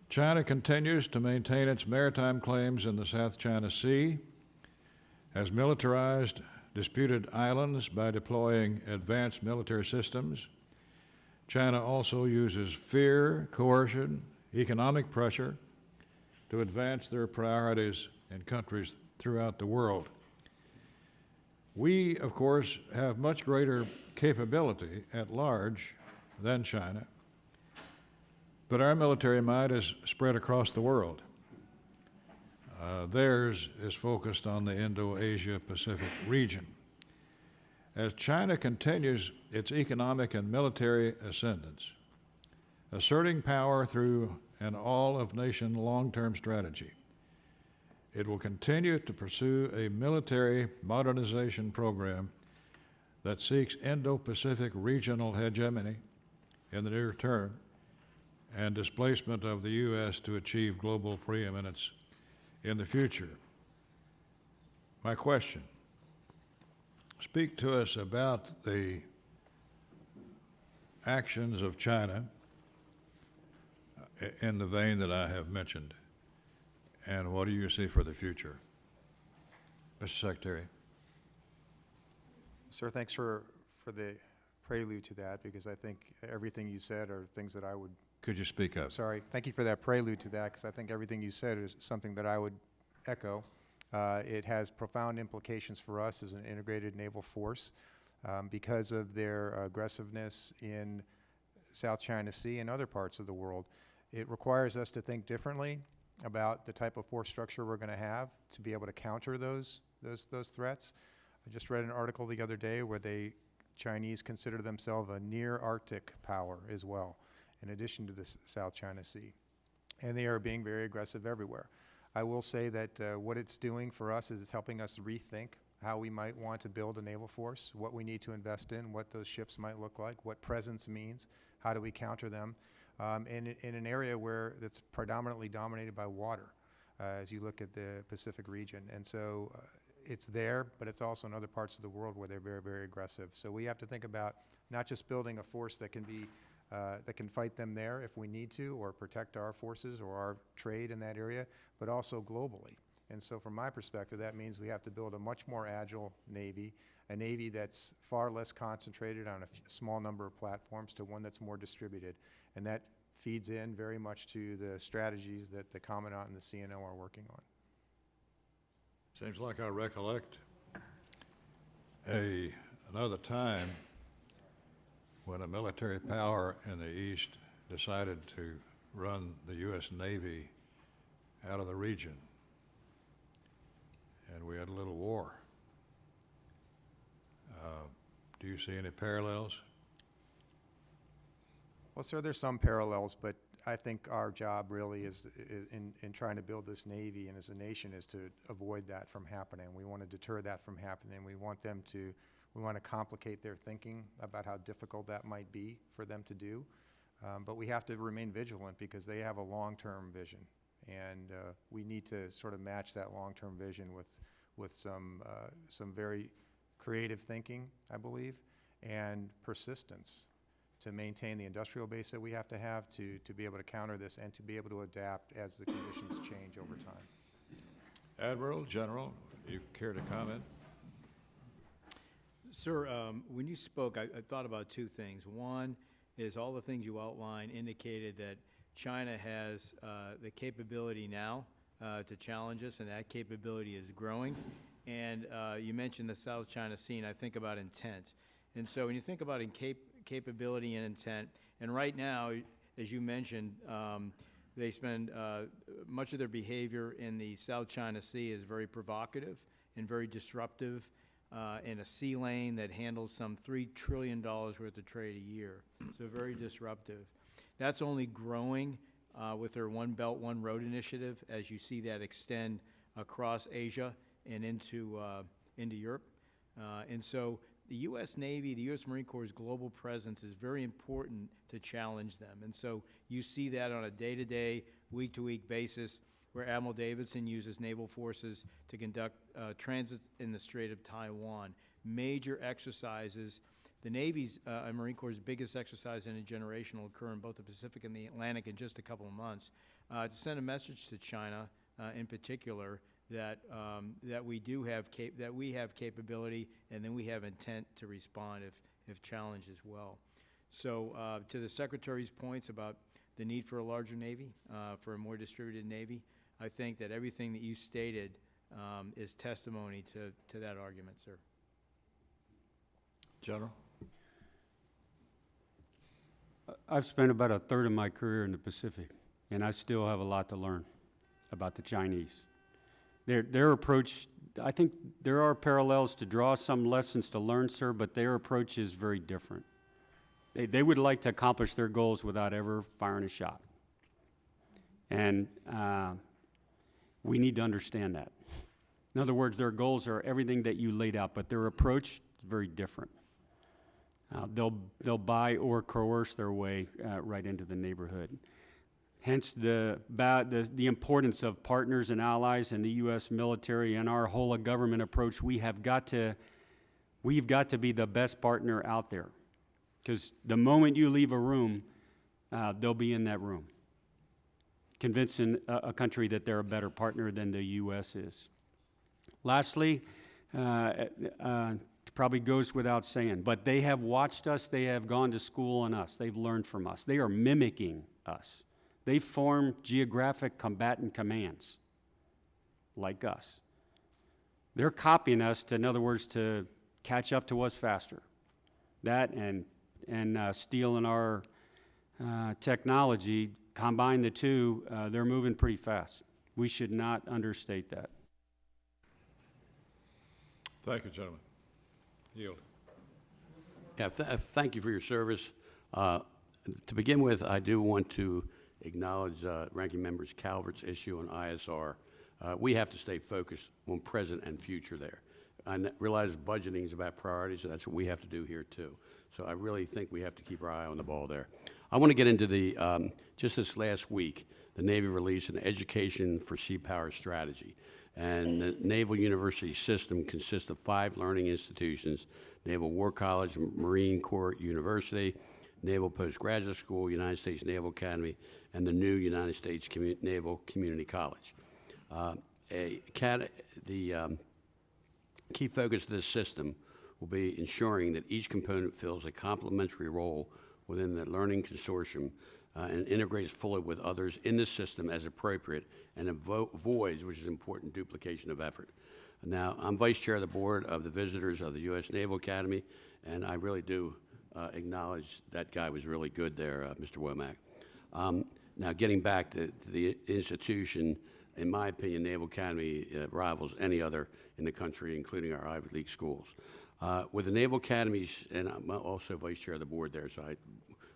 China continues to maintain its maritime claims in the South China Sea, has militarized disputed islands by deploying advanced military systems. China also uses fear, coercion, economic pressure to advance their priorities in countries throughout the world. We, of course, have much greater capability at large than China, but our military might is spread across the world. Theirs is focused on the Indo-Asia-Pacific region. As China continues its economic and military ascendance, asserting power through an all-of-nation long-term strategy, it will continue to pursue a military modernization program that seeks Indo-Pacific regional hegemony in the near term and displacement of the U.S. to achieve global preeminence in the future. My question, speak to us about the actions of China in the vein that I have mentioned, and what do you see for the future? Mr. Secretary. Sir, thanks for the prelude to that, because I think everything you said are things that I would. Could you speak up? Sorry. Thank you for that prelude to that, because I think everything you said is something that I would echo. It has profound implications for us as an integrated naval force because of their aggressiveness in South China Sea and other parts of the world. It requires us to think differently about the type of force structure we're going to have to be able to counter those threats. I just read an article the other day where Chinese consider themselves a near Arctic power as well, in addition to the South China Sea. And they are being very aggressive everywhere. I will say that what it's doing for us is it's helping us rethink how we might want to build a naval force, what we need to invest in, what those ships might look like, what presence means, how do we counter them, in an area where that's predominantly dominated by water, as you look at the Pacific region. And so it's there, but it's also in other parts of the world where they're very, very aggressive. So we have to think about not just building a force that can be, that can fight them there if we need to, or protect our forces or our trade in that area, but also globally. And so from my perspective, that means we have to build a much more agile Navy, a Navy that's far less concentrated on a small number of platforms to one that's more distributed. And that feeds in very much to the strategies that the Commandant and the CNO are working on. Seems like I recollect another time when a military power in the East decided to run the U.S. Navy out of the region, and we had a little war. Do you see any parallels? Well, sir, there's some parallels, but I think our job really is in trying to build this Navy and as a nation is to avoid that from happening. We want to deter that from happening. We want to complicate their thinking about how difficult that might be for them to do. But we have to remain vigilant because they have a long-term vision. And we need to sort of match that long-term vision with some very creative thinking, I believe, and persistence to maintain the industrial base that we have to be able to counter this and to be able to adapt as the conditions change over time. Admiral, General, you care to comment? Sir, when you spoke, I thought about two things. One is all the things you outlined indicated that China has the capability now to challenge us, and that capability is growing. And you mentioned the South China Sea, and I think about intent. And so when you think about capability and intent, and right now, as you mentioned, they spend much of their behavior in the South China Sea is very provocative and very disruptive in a sea lane that handles some $3 trillion worth of trade a year. So very disruptive. That's only growing with their One Belt, One Road initiative as you see that extend across Asia and into Europe. And so the U.S. Navy, the U.S. Marine Corps' global presence is very important to challenge them. And so you see that on a day-to-day, week-to-week basis where Admiral Davidson uses naval forces to conduct transits in the Strait of Taiwan. Major exercises. The Navy's and Marine Corps' biggest exercise in a generation will occur in both the Pacific and the Atlantic in just a couple of months to send a message to China in particular that we have capability, and then we have intent to respond if challenged as well. So to the Secretary's points about the need for a larger Navy, for a more distributed Navy, I think that everything that you stated is testimony to that argument, sir. General? I've spent about a third of my career in the Pacific, and I still have a lot to learn about the Chinese. Their approach, I think there are parallels to draw, some lessons to learn, sir, but their approach is very different. They would like to accomplish their goals without ever firing a shot. And we need to understand that. In other words, their goals are everything that you laid out, but their approach is very different. They'll buy or coerce their way right into the neighborhood. Hence the importance of partners and allies in the U.S. military and our whole of government approach. We've got to be the best partner out there, because the moment you leave a room, they'll be in that room, convincing a country that they're a better partner than the U.S. is. Lastly, probably goes without saying, but they have watched us. They have gone to school on us. They've learned from us. They are mimicking us. They form geographic combatant commands like us. They're copying us, in other words, to catch up to us faster. That and stealing our technology, combine the two, they're moving pretty fast. We should not understate that. Thank you, gentlemen. Yield. Yeah, thank you for your service. To begin with, I do want to acknowledge Ranking Member Calvert's issue on ISR. We have to stay focused on present and future there. I realize budgeting is about priorities, and that's what we have to do here too. So I really think we have to keep our eye on the ball there. I want to get into the, just this last week, the Navy released an Education for Sea Power strategy. And the Naval University system consists of 5 learning institutions: Naval War College, Marine Corps University, Naval Postgraduate School, United States Naval Academy, and the new United States Naval Community College. The key focus of this system will be ensuring that each component fills a complementary role within the learning consortium and integrates fully with others in the system as appropriate and avoids, which is important, duplication of effort. Now, I'm Vice Chair of the Board of the Visitors of the U.S. Naval Academy, and I really do acknowledge that guy was really good there, Mr. Womack. Now, getting back to the institution, in my opinion, Naval Academy rivals any other in the country, including our Ivy League schools. With the Naval Academies, and I'm also Vice Chair of the Board there, so I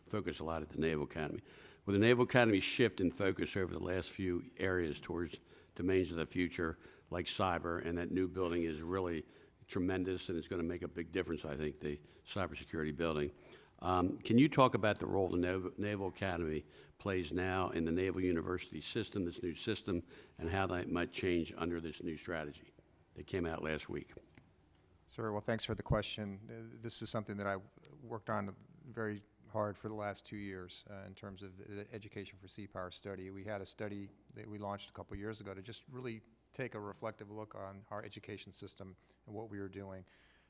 focus a lot at the Naval Academy. With the Naval Academy's shift in focus over the last few areas towards domains of the future, like cyber, and that new building is really tremendous, and it's going to make a big difference, I think, the cybersecurity building. Can you talk about the role the Naval Academy plays now in the Naval University system, this new system, and how that might change under this new strategy that came out last week? Sir, well, thanks for the question. This is something that I worked on very hard for the last 2 years in terms of the Education for Sea Power study. We had a study that we launched a couple years ago to just really take a reflective look on our education system and what we were doing.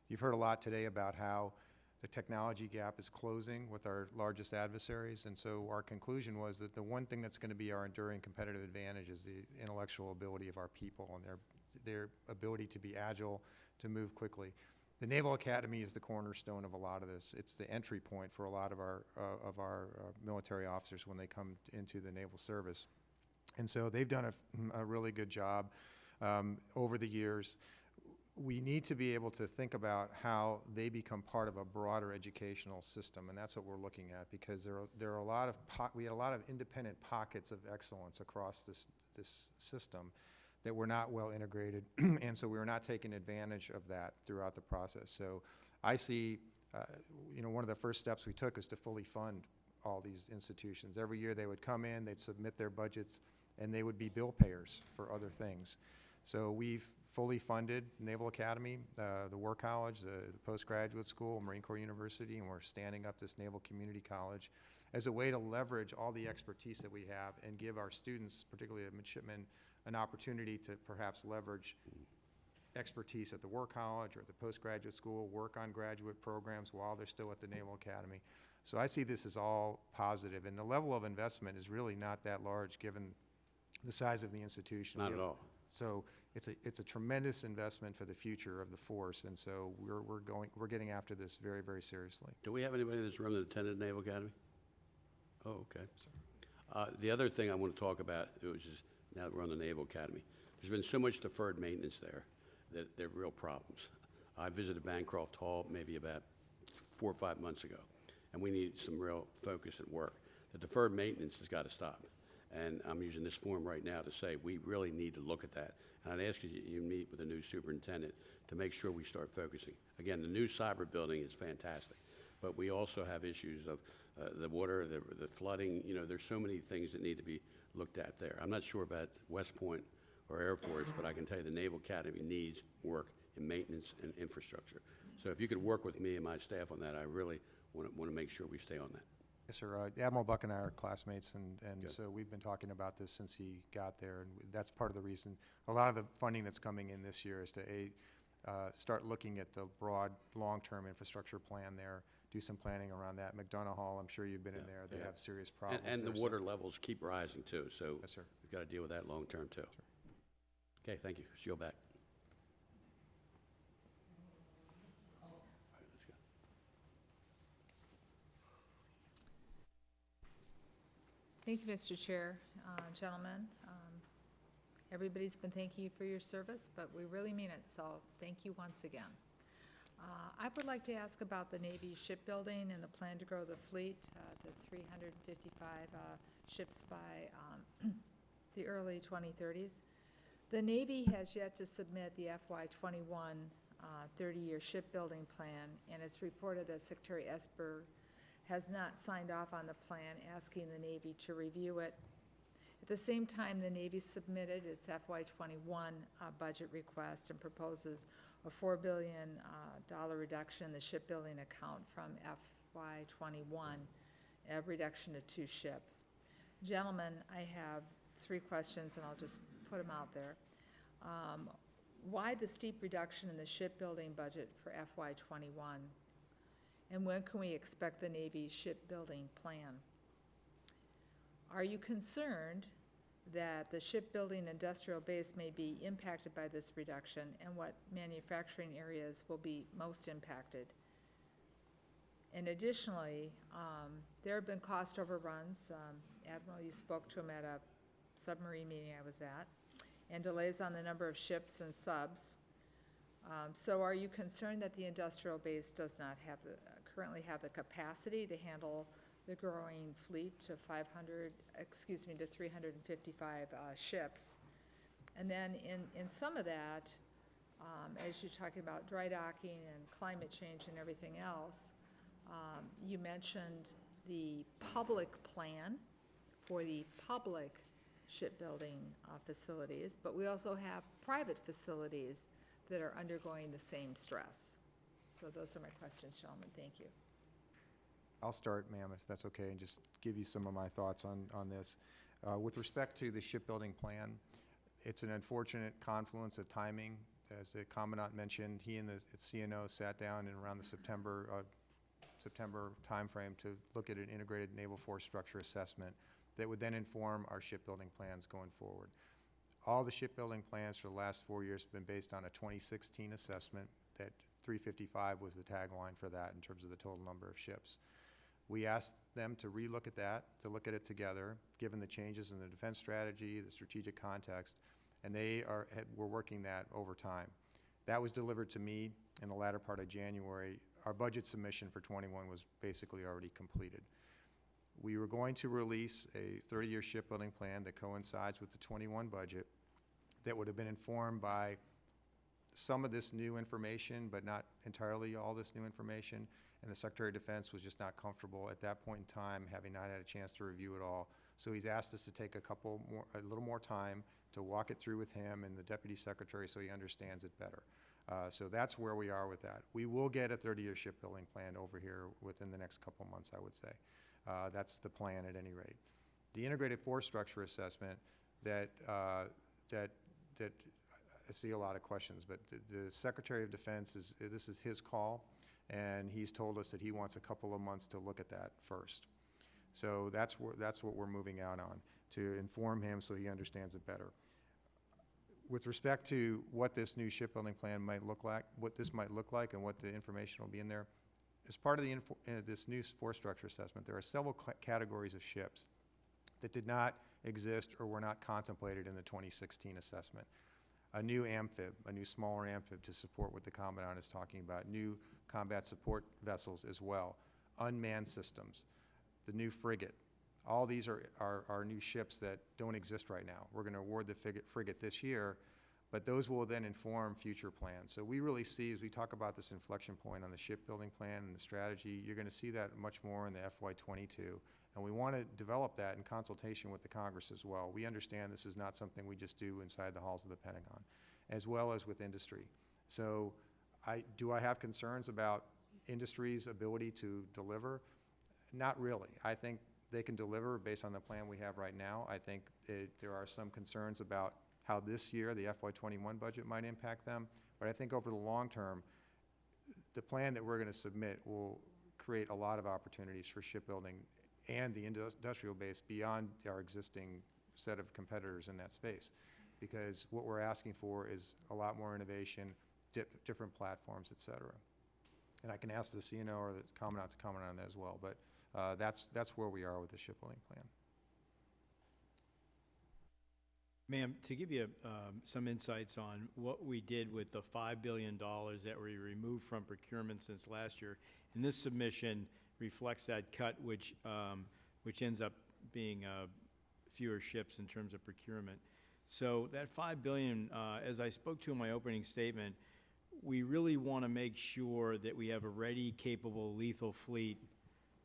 You've heard a lot today about how the technology gap is closing with our largest adversaries, and so our conclusion was that the one thing that's going to be our enduring competitive advantage is the intellectual ability of our people and their ability to be agile, to move quickly. The Naval Academy is the cornerstone of a lot of this. It's the entry point for a lot of our military officers when they come into the naval service. And so they've done a really good job over the years. We need to be able to think about how they become part of a broader educational system, and that's what we're looking at, because there are a lot of we had a lot of independent pockets of excellence across this system that were not well integrated, and so we were not taking advantage of that throughout the process. So I see, one of the first steps we took is to fully fund all these institutions. Every year they would come in, they'd submit their budgets, and they would be bill payers for other things. So we've fully funded Naval Academy, the War College, the postgraduate school, Marine Corps University, and we're standing up this Naval Community College as a way to leverage all the expertise that we have and give our students, particularly midshipmen, an opportunity to perhaps leverage expertise at the War College or at the postgraduate school, work on graduate programs while they're still at the Naval Academy. So I see this as all positive, and the level of investment is really not that large given the size of the institution. Not at all. So it's a tremendous investment for the future of the force, and so we're getting after this very, very seriously. Do we have anybody in this room that attended Naval Academy? Oh, okay. The other thing I want to talk about, which is now that we're on the Naval Academy, there's been so much deferred maintenance there that there are real problems. I visited Bancroft Hall maybe about 4 or 5 months ago, and we need some real focus and work. The deferred maintenance has got to stop. And I'm using this forum right now to say we really need to look at that. And I'd ask you meet with the new superintendent to make sure we start focusing. Again, the new cyber building is fantastic, but we also have issues of the water, the flooding. There's so many things that need to be looked at there. I'm not sure about West Point or Air Force, but I can tell you the Naval Academy needs work in maintenance and infrastructure. So if you could work with me and my staff on that, I really want to make sure we stay on that. Yes, sir. Admiral Buck and I are classmates, and so we've been talking about this since he got there, and that's part of the reason. A lot of the funding that's coming in this year is to start looking at the broad, long-term infrastructure plan there, do some planning around that. McDonough Hall, I'm sure you've been in there. They have serious problems And there, the water levels keep rising too, so Yes, sir. we've got to deal with that long-term too. Okay, thank you. You're back. All right, let's go. Thank you, Mr. Chair, gentlemen. Everybody's been thanking you for your service, but we really mean it, so thank you once again. I would like to ask about the Navy shipbuilding and the plan to grow the fleet to 355 ships by the early 2030s. The Navy has yet to submit the FY21 30-year shipbuilding plan, and it's reported that Secretary Esper has not signed off on the plan, asking the Navy to review it. At the same time, the Navy submitted its FY21 budget request and proposes a $4 billion reduction in the shipbuilding account from FY21, a reduction to 2 ships. Gentlemen, I have 3 questions, and I'll just put them out there. Why the steep reduction in the shipbuilding budget for FY21? And when can we expect the Navy shipbuilding plan? Are you concerned that the shipbuilding industrial base may be impacted by this reduction, and what manufacturing areas will be most impacted? And additionally, there have been cost overruns. Admiral, you spoke to him at a submarine meeting I was at, and delays on the number of ships and subs. So are you concerned that the industrial base does not have currently have the capacity to handle the growing fleet to 355 ships? And then in some of that, as you're talking about dry docking and climate change and everything else, you mentioned the public plan for the public shipbuilding facilities, but we also have private facilities that are undergoing the same stress. So those are my questions, gentlemen. Thank you. I'll start, ma'am, if that's okay, and just give you some of my thoughts on this. With respect to the shipbuilding plan, it's an unfortunate confluence of timing. As the Commandant mentioned, he and the CNO sat down in around the September timeframe to look at an integrated naval force structure assessment that would then inform our shipbuilding plans going forward. All the shipbuilding plans for the last 4 years have been based on a 2016 assessment. That 355 was the tagline for that in terms of the total number of ships. We asked them to relook at that, to look at it together, given the changes in the defense strategy, the strategic context, and we're working that over time. That was delivered to me in the latter part of January. Our budget submission for 21 was basically already completed. We were going to release a 30-year shipbuilding plan that coincides with the 21 budget that would have been informed by some of this new information, but not entirely all this new information, and the Secretary of Defense was just not comfortable at that point in time, having not had a chance to review it all. So he's asked us to take a little more time to walk it through with him and the Deputy Secretary so he understands it better. So that's where we are with that. We will get a 30-year shipbuilding plan over here within the next couple months, I would say. That's the plan at any rate. The integrated force structure assessment that I see a lot of questions, but the Secretary of Defense this is his call, and he's told us that he wants a couple of months to look at that first. So that's what we're moving out on, to inform him so he understands it better. With respect to what this new shipbuilding plan might look like, what this might look like, and what the information will be in there, as part of this new force structure assessment, there are several categories of ships that did not exist or were not contemplated in the 2016 assessment. A new amphib, a new smaller amphib to support what the Commandant is talking about, new combat support vessels as well, unmanned systems, the new frigate. All these are new ships that don't exist right now. We're going to award the frigate this year, but those will then inform future plans. So we really see, as we talk about this inflection point on the shipbuilding plan and the strategy, you're going to see that much more in the FY22. And we want to develop that in consultation with the Congress as well. We understand this is not something we just do inside the halls of the Pentagon, as well as with industry. So do I have concerns about industry's ability to deliver? Not really. I think they can deliver based on the plan we have right now. I think there are some concerns about how this year, the FY21 budget, might impact them. But I think over the long term, the plan that we're going to submit will create a lot of opportunities for shipbuilding and the industrial base beyond our existing set of competitors in that space. Because what we're asking for is a lot more innovation, different platforms, et cetera. And I can ask the CNO or the Commandant to comment on that as well. But that's where we are with the shipbuilding plan. Ma'am, to give you some insights on what we did with the $5 billion that we removed from procurement since last year, and this submission reflects that cut, which ends up being fewer ships in terms of procurement. So that $5 billion, as I spoke to in my opening statement, we really want to make sure that we have a ready, capable, lethal fleet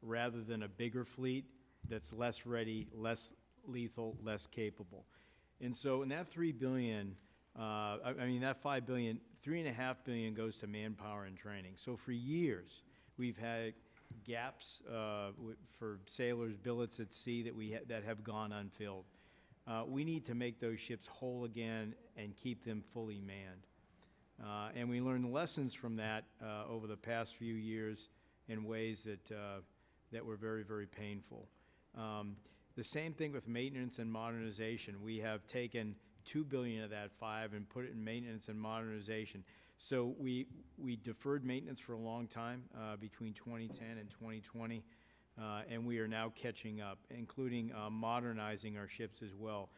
rather than a bigger fleet that's less ready, less lethal, less capable. And so in that $3 billion, that $5 billion, $3.5 billion goes to manpower and training. So for years, we've had gaps for sailors, billets at sea that have gone unfilled. We need to make those ships whole again and keep them fully manned. And we learned lessons from that over the past few years in ways that were very, very painful. The same thing with maintenance and modernization. We have taken $2 billion of that $5 and put it in maintenance and modernization. So we deferred maintenance for a long time, between 2010 and 2020, and we are now catching up, including modernizing our ships as well.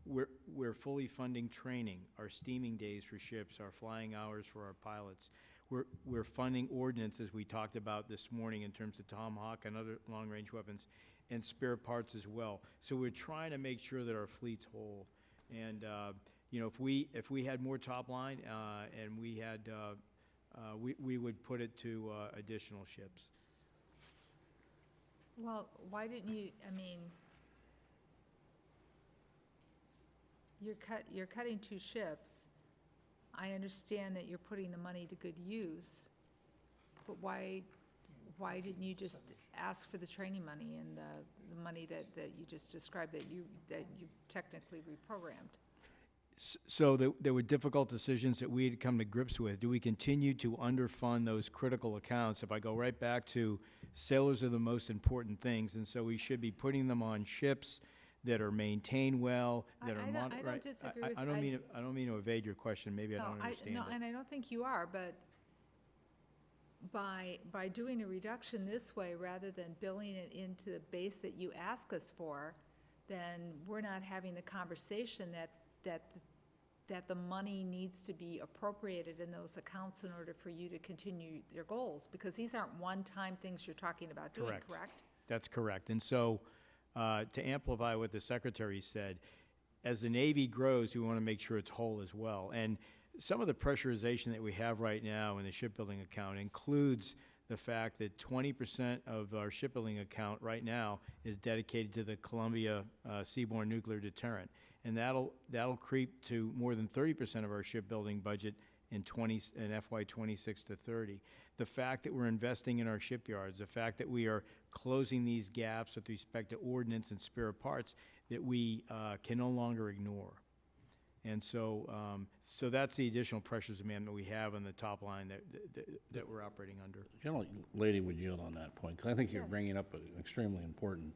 We're fully funding training, our steaming days for ships, our flying hours for our pilots. We're funding ordnance, as we talked about this morning, in terms of Tomahawk and other long-range weapons, and spare parts as well. So we're trying to make sure that our fleet's whole. And if we had more top line and we had, we would put it to additional ships. Well, why didn't you, you're cutting 2 ships. I understand that you're putting the money to good use, but why didn't you just ask for the training money and the money that you just described that you technically reprogrammed? So there were difficult decisions that we had to come to grips with. Do we continue to underfund those critical accounts? If I go right back to sailors are the most important things, and so we should be putting them on ships that are maintained well, that are I don't disagree with. I don't mean to evade your question. Maybe I don't understand it. And I don't think you are, but by doing a reduction this way, rather than billing it into the base that you ask us for, then we're not having the conversation that the money needs to be appropriated in those accounts in order for you to continue your goals, because these aren't one-time things you're talking about doing, correct? That's correct. And so, to amplify what the Secretary said, as the Navy grows, we want to make sure it's whole as well. And some of the pressurization that we have right now in the shipbuilding account includes the fact that 20% of our shipbuilding account right now is dedicated to the Columbia seaborne nuclear deterrent. And that'll creep to more than 30% of our shipbuilding budget in FY26 to 30. The fact that we're investing in our shipyards, the fact that we are closing these gaps with respect to ordnance and spare parts that we can no longer ignore. And so, so that's the additional pressures amendment we have on the top line that we're operating under. General Lady would yield on that point, because I think you're bringing up an extremely important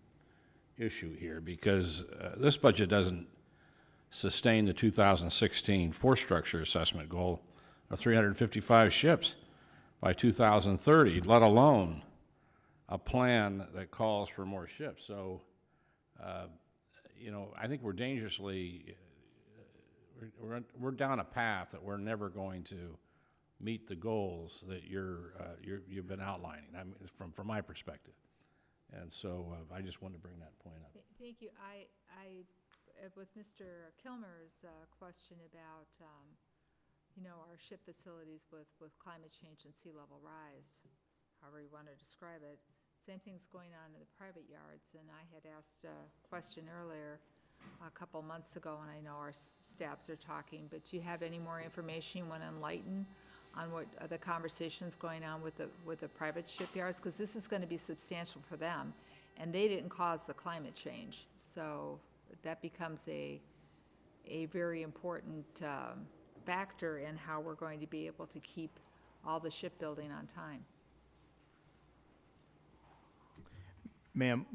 issue here, because this budget doesn't sustain the 2016 force structure assessment goal of 355 ships by 2030, let alone a plan that calls for more ships. So, I think we're dangerously, we're down a path that we're never going to meet the goals that you've been outlining. I mean, from my perspective, and so I just wanted to bring that point up. Thank you. I with Mr. Kilmer's question about our ship facilities with climate change and sea level rise, however you want to describe it. Same thing's going on in the private yards, and I had asked a question earlier a couple months ago, and I know our staffs are talking, but do you have any more information you want to enlighten on what are the conversations going on with the private shipyards? Because this is going to be substantial for them, and they didn't cause the climate change, so that becomes a very important factor in how we're going to be able to keep all the shipbuilding on time. Ma'am,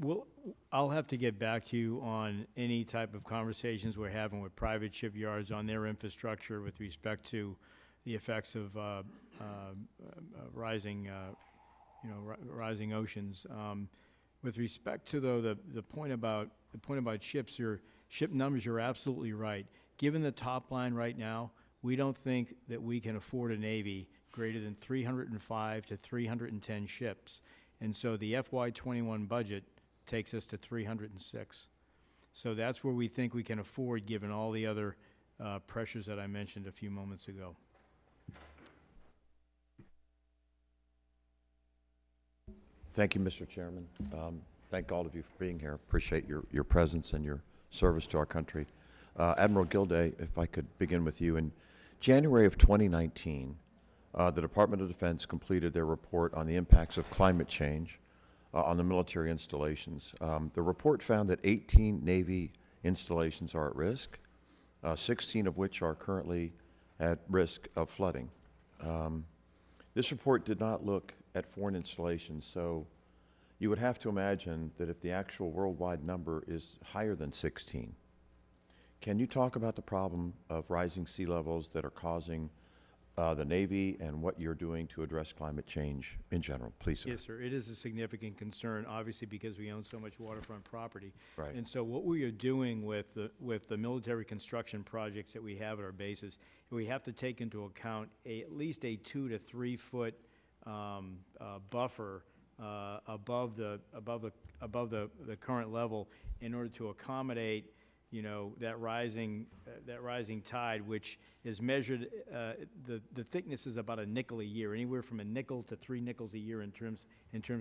I'll have to get back to you on any type of conversations we're having with private shipyards on their infrastructure with respect to the effects of rising oceans. With respect to the point about ships, your ship numbers, you're absolutely right. Given the top line right now, we don't think that we can afford a Navy greater than 305 to 310 ships. And so the FY21 budget takes us to 306. So that's where we think we can afford, given all the other pressures that I mentioned a few moments ago. Thank you, Mr. Chairman. Thank all of you for being here. Appreciate your presence and your service to our country. Admiral Gilday, if I could begin with you. In January of 2019, the Department of Defense completed their report on the impacts of climate change on the military installations. The report found that 18 Navy installations are at risk, 16 of which are currently at risk of flooding. This report did not look at foreign installations, so you would have to imagine that if the actual worldwide number is higher than 16, can you talk about the problem of rising sea levels that are causing the Navy and what you're doing to address climate change in general, please, sir? Yes, sir. It is a significant concern, obviously, because we own so much waterfront property. Right. And so what we are doing with the military construction projects that we have at our bases, we have to take into account at least a 2 to 3 foot buffer above the current level in order to accommodate, you know, that rising tide, which is measured, the thickness is about a nickel a year, anywhere from a nickel to 3 nickels a year in terms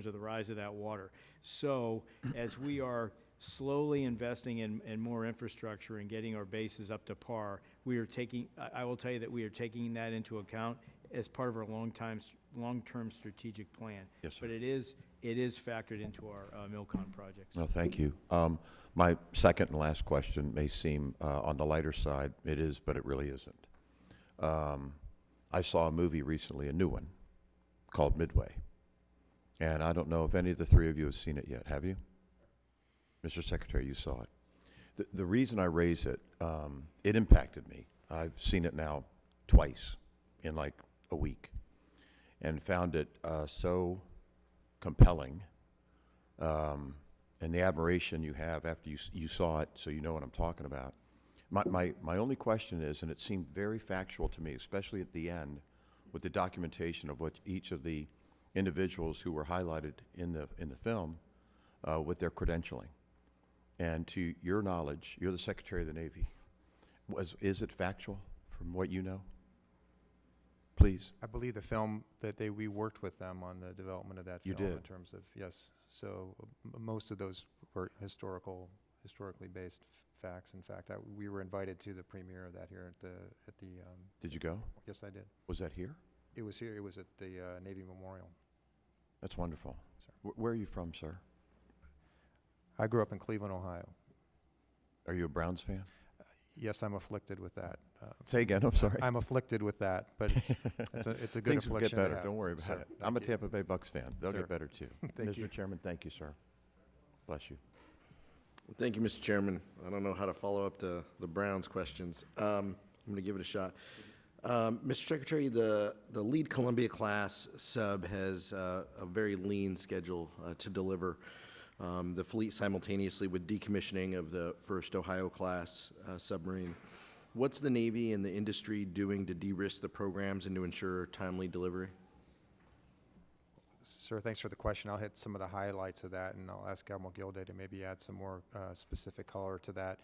of the rise of that water. So as we are slowly investing in more infrastructure and getting our bases up to par, we are taking, I will tell you that we are taking that into account as part of our long-term strategic plan. Yes, sir. But it is factored into our MILCON projects. Well, thank you. My second and last question may seem on the lighter side. It is, but it really isn't. I saw a movie recently, a new one, called Midway. And I don't know if any of the three of you have seen it yet. Have you? Mr. Secretary, you saw it. The reason I raise it, it impacted me. I've seen it now twice in like a week and found it so compelling, and the admiration you have after you saw it, so you know what I'm talking about. My only question is, and it seemed very factual to me, especially at the end, with the documentation of what each of the individuals who were highlighted in the film, with their credentialing. And to your knowledge, you're the Secretary of the Navy. Is it factual from what you know? Please. I believe the film that we worked with them on the development of that You film did. in terms of, yes. So most of those were historically based facts. In fact, we were invited to the premiere of that here at the. Did you go? Yes, I did. Was that here? It was here. It was at the Navy Memorial. That's wonderful. Where are you from, sir? I grew up in Cleveland, Ohio. Are you a Browns fan? Yes, I'm afflicted with that. Say again, I'm sorry. I'm afflicted with that, but it's a good Things will get affliction to better, have. don't worry about Sir, it. I'm a Tampa Bay Bucks fan. They'll Sir. get better too. Thank Mr. you. Chairman, thank you, sir. Bless you. Thank you, Mr. Chairman. I don't know how to follow up the Browns questions. I'm going to give it a shot. Mr. Secretary, the lead Columbia class sub has a very lean schedule to deliver the fleet simultaneously with decommissioning of the first Ohio class submarine. What's the Navy and the industry doing to de-risk the programs and to ensure timely delivery? Sir, thanks for the question. I'll hit some of the highlights of that, and I'll ask Admiral Gilday to maybe add some more specific color to that.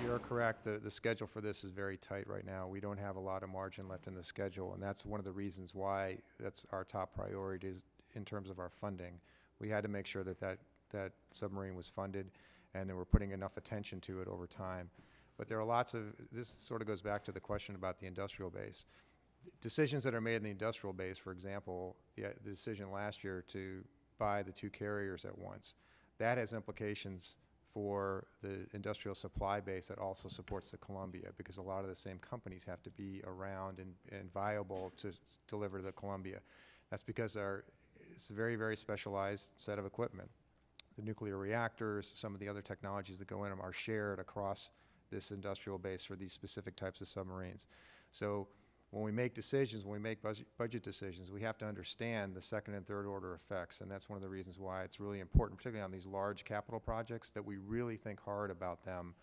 You're correct. The schedule for this is very tight right now. We don't have a lot of margin left in the schedule, and that's one of the reasons why that's our top priority is in terms of our funding. We had to make sure that submarine was funded, and that we're putting enough attention to it over time. But there are lots of, this sort of goes back to the question about the industrial base. Decisions that are made in the industrial base, for example, the decision last year to buy the 2 carriers at once, that has implications for the industrial supply base that also supports the Columbia, because a lot of the same companies have to be around and viable to deliver the Columbia. That's because it's a very, very specialized set of equipment. The nuclear reactors, some of the other technologies that go in them are shared across this industrial base for these specific types of submarines. So when we make decisions, when we make budget decisions, we have to understand the second and third order effects, and that's one of the reasons why it's really important, particularly on these large capital projects, that we really think hard about them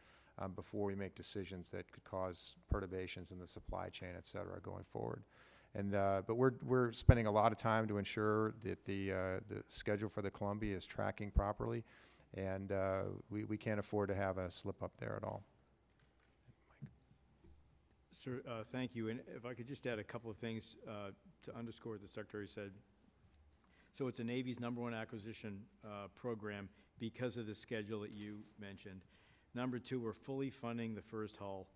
before we make decisions that could cause perturbations in the supply chain, et cetera, going forward. And but we're spending a lot of time to ensure that the schedule for the Columbia is tracking properly, and we can't afford to have a slip up there at all. Sir, thank you. And if I could just add a couple of things to underscore what the Secretary said. So it's the Navy's #1 acquisition program because of the schedule that you mentioned. Number two, we're fully funding the first hull.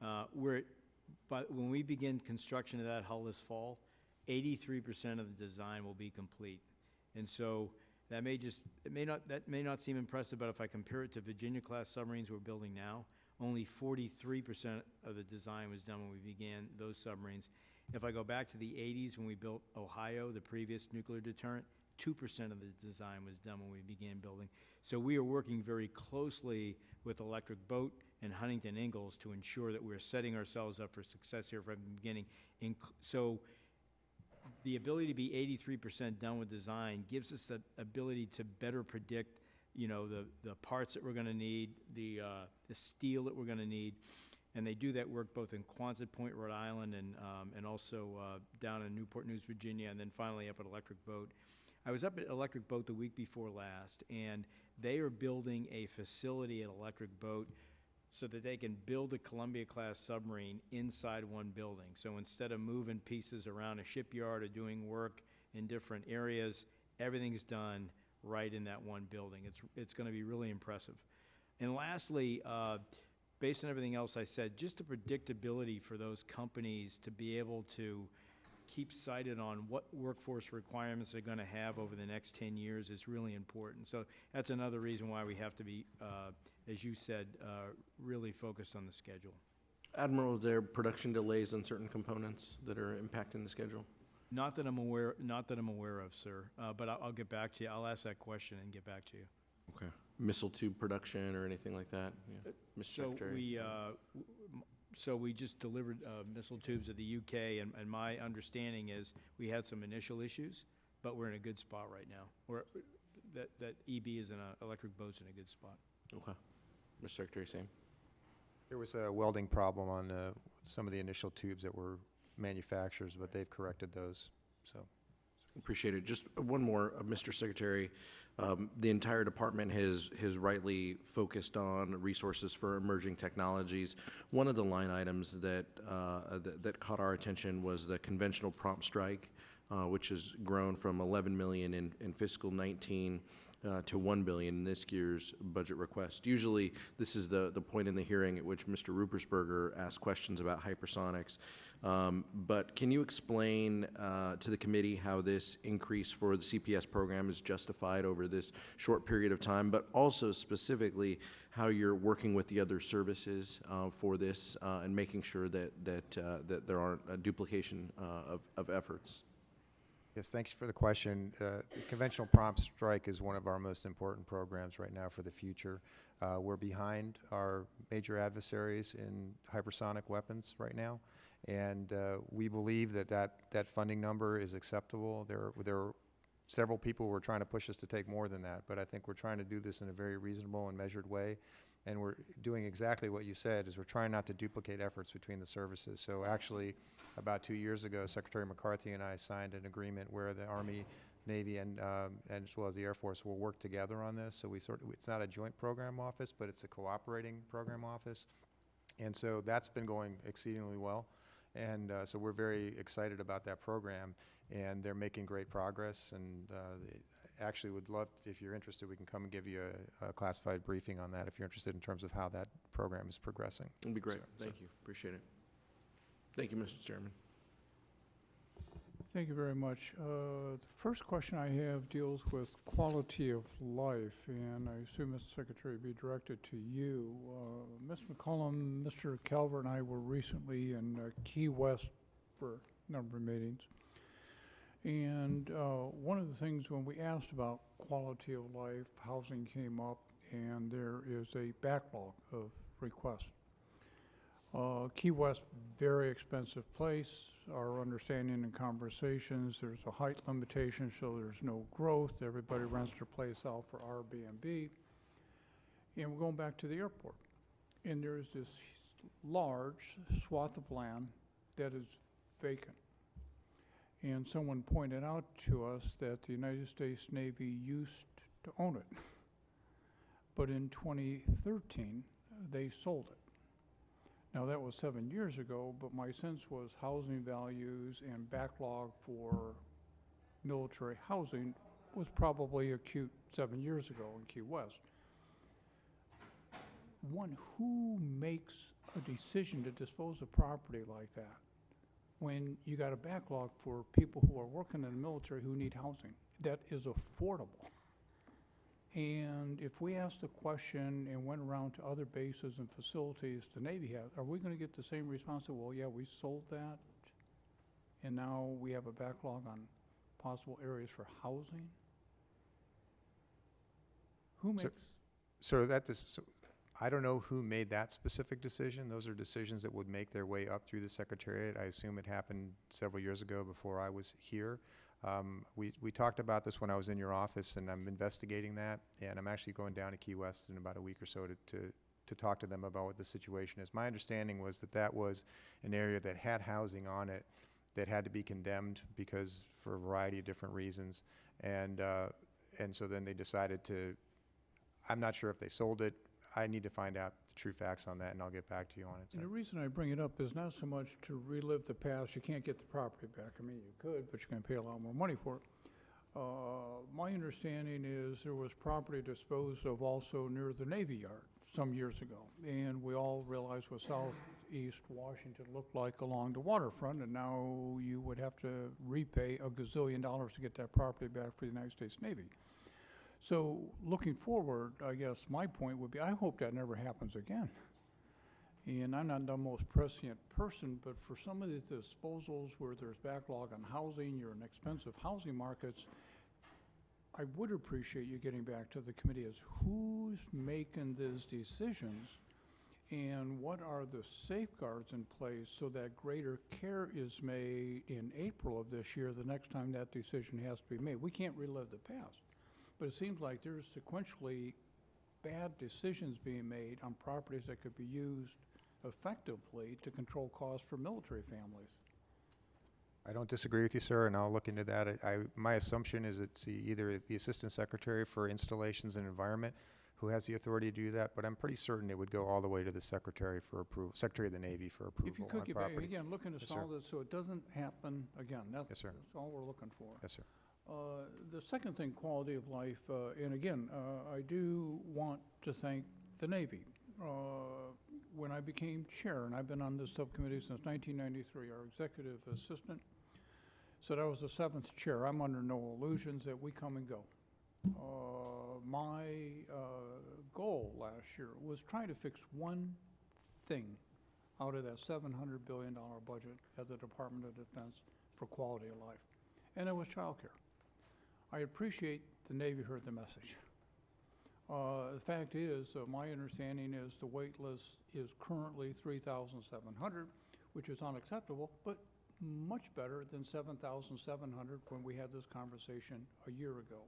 But when we begin construction of that hull this fall, 83% of the design will be complete. And so that may not seem impressive, but if I compare it to Virginia-class submarines we're building now, only 43% of the design was done when we began those submarines. If I go back to the 80s when we built Ohio, the previous nuclear deterrent, 2% of the design was done when we began building. So we are working very closely with Electric Boat and Huntington Ingalls to ensure that we're setting ourselves up for success here from the beginning. So the ability to be 83% done with design gives us the ability to better predict, the parts that we're going to need, the steel that we're going to need. And they do that work both in Quonset Point, Rhode Island, and also down in Newport News, Virginia, and then finally up at Electric Boat. I was up at Electric Boat the week before last, and they are building a facility at Electric Boat so that they can build a Columbia-class submarine inside one building. So instead of moving pieces around a shipyard or doing work in different areas, everything's done right in that one building. It's going to be really impressive. And lastly, based on everything else I said, just the predictability for those companies to be able to keep sighted on what workforce requirements they're going to have over the next 10 years is really important. So that's another reason why we have to be, as you said, really focused on the schedule. Admiral, are there production delays on certain components that are impacting the schedule? Not that I'm aware of, sir. But I'll get back to you. I'll ask that question and get back to you. Okay. Missile tube production or anything like that? Yeah. Mr. Secretary. So we just delivered missile tubes to the UK, and my understanding is we had some initial issues, but we're in a good spot right now. That EB is Electric Boat's in a good spot. Okay. Mr. Secretary, same. There was a welding problem on some of the initial tubes that were manufacturers, but they've corrected those, so. Appreciate it. Just one more, Mr. Secretary. The entire department has rightly focused on resources for emerging technologies. One of the line items that caught our attention was the conventional prompt strike, which has grown from 11 million in fiscal 19 to 1 billion in this year's budget request. Usually, this is the point in the hearing at which Mr. Rupersberger asks questions about hypersonics. But can you explain to the committee how this increase for the CPS program is justified over this short period of time, but also specifically how you're working with the other services for this and making sure that there aren't a duplication of efforts? Yes, thanks for the question. The Conventional Prompt Strike is one of our most important programs right now for the future. We're behind our major adversaries in hypersonic weapons right now, and we believe that funding number is acceptable. There are several people who are trying to push us to take more than that, but I think we're trying to do this in a very reasonable and measured way, and we're doing exactly what you said, is we're trying not to duplicate efforts between the services. So actually, about 2 years ago, Secretary McCarthy and I signed an agreement where the Army, Navy, and as well as the Air Force will work together on this. So it's not a joint program office, but it's a cooperating program office. And so that's been going exceedingly well. And so we're very excited about that program, and they're making great progress. And actually would love, if you're interested, we can come and give you a classified briefing on that if you're interested in terms of how that program is progressing. It'd be great. Thank you. Appreciate it. Thank you, Mr. Chairman. Thank you very much. The first question I have deals with quality of life, and I assume, Mr. Secretary, be directed to you. Ms. McCollum, Mr. Calvert, and I were recently in Key West for a number of meetings. And one of the things when we asked about quality of life, housing came up, and there is a backlog of requests. Key West, very expensive place. Our understanding in conversations, there's a height limitation, so there's no growth. Everybody rents their place out for Airbnb. And we're going back to the airport. And there's this large swath of land that is vacant. And someone pointed out to us that the United States Navy used to own it. But in 2013, they sold it. Now, that was 7 years ago, but my sense was housing values and backlog for military housing was probably acute 7 years ago in Key West. one, who makes a decision to dispose of property like that when you got a backlog for people who are working in the military who need housing that is affordable? And if we asked the question and went around to other bases and facilities the Navy has, are we going to get the same response? Well, yeah, we sold that, and now we have a backlog on possible areas for housing? Who makes? So I don't know who made that specific decision. Those are decisions that would make their way up through the Secretariat. I assume it happened several years ago before I was here. We talked about this when I was in your office, and I'm investigating that, and I'm actually going down to Key West in about a week or so to talk to them about what the situation is. My understanding was that that was an area that had housing on it that had to be condemned because for a variety of different reasons, and so then they decided to. I'm not sure if they sold it. I need to find out the true facts on that, and I'll get back to you on it. And the reason I bring it up is not so much to relive the past. You can't get the property back. I mean, you could, but you're going to pay a lot more money for it. My understanding is there was property disposed of also near the Navy Yard some years ago, and we all realized what southeast Washington looked like along the waterfront, and now you would have to repay $1 gazillion to get that property back for the United States Navy. So looking forward, I guess my point would be, I hope that never happens again. And I'm not the most prescient person, but for some of these disposals where there's backlog on housing, you're in expensive housing markets, I would appreciate you getting back to the committee as who's making these decisions and what are the safeguards in place so that greater care is made in April of this year, the next time that decision has to be made. We can't relive the past. But it seems like there's sequentially bad decisions being made on properties that could be used effectively to control costs for military families. I don't disagree with you, sir, and I'll look into that. My assumption is it's either the Assistant Secretary for Installations and Environment who has the authority to do that, but I'm pretty certain it would go all the way to the Secretary for approval, Secretary of the Navy for approval If you on could get back, property. again, looking to Yes, solve sir. this so it doesn't happen again. Yes, sir. That's all we're looking for. Yes, sir. The second thing, quality of life, and again, I do want to thank the Navy. When I became chair, and I've been on this subcommittee since 1993, our executive assistant said I was the 7th chair. I'm under no illusions that we come and go. My goal last year was try to fix one thing out of that $700 billion budget at the Department of Defense for quality of life, and it was childcare. I appreciate the Navy heard the message. The fact is, my understanding is the wait list is currently 3,700, which is unacceptable, but much better than 7,700 when we had this conversation a year ago.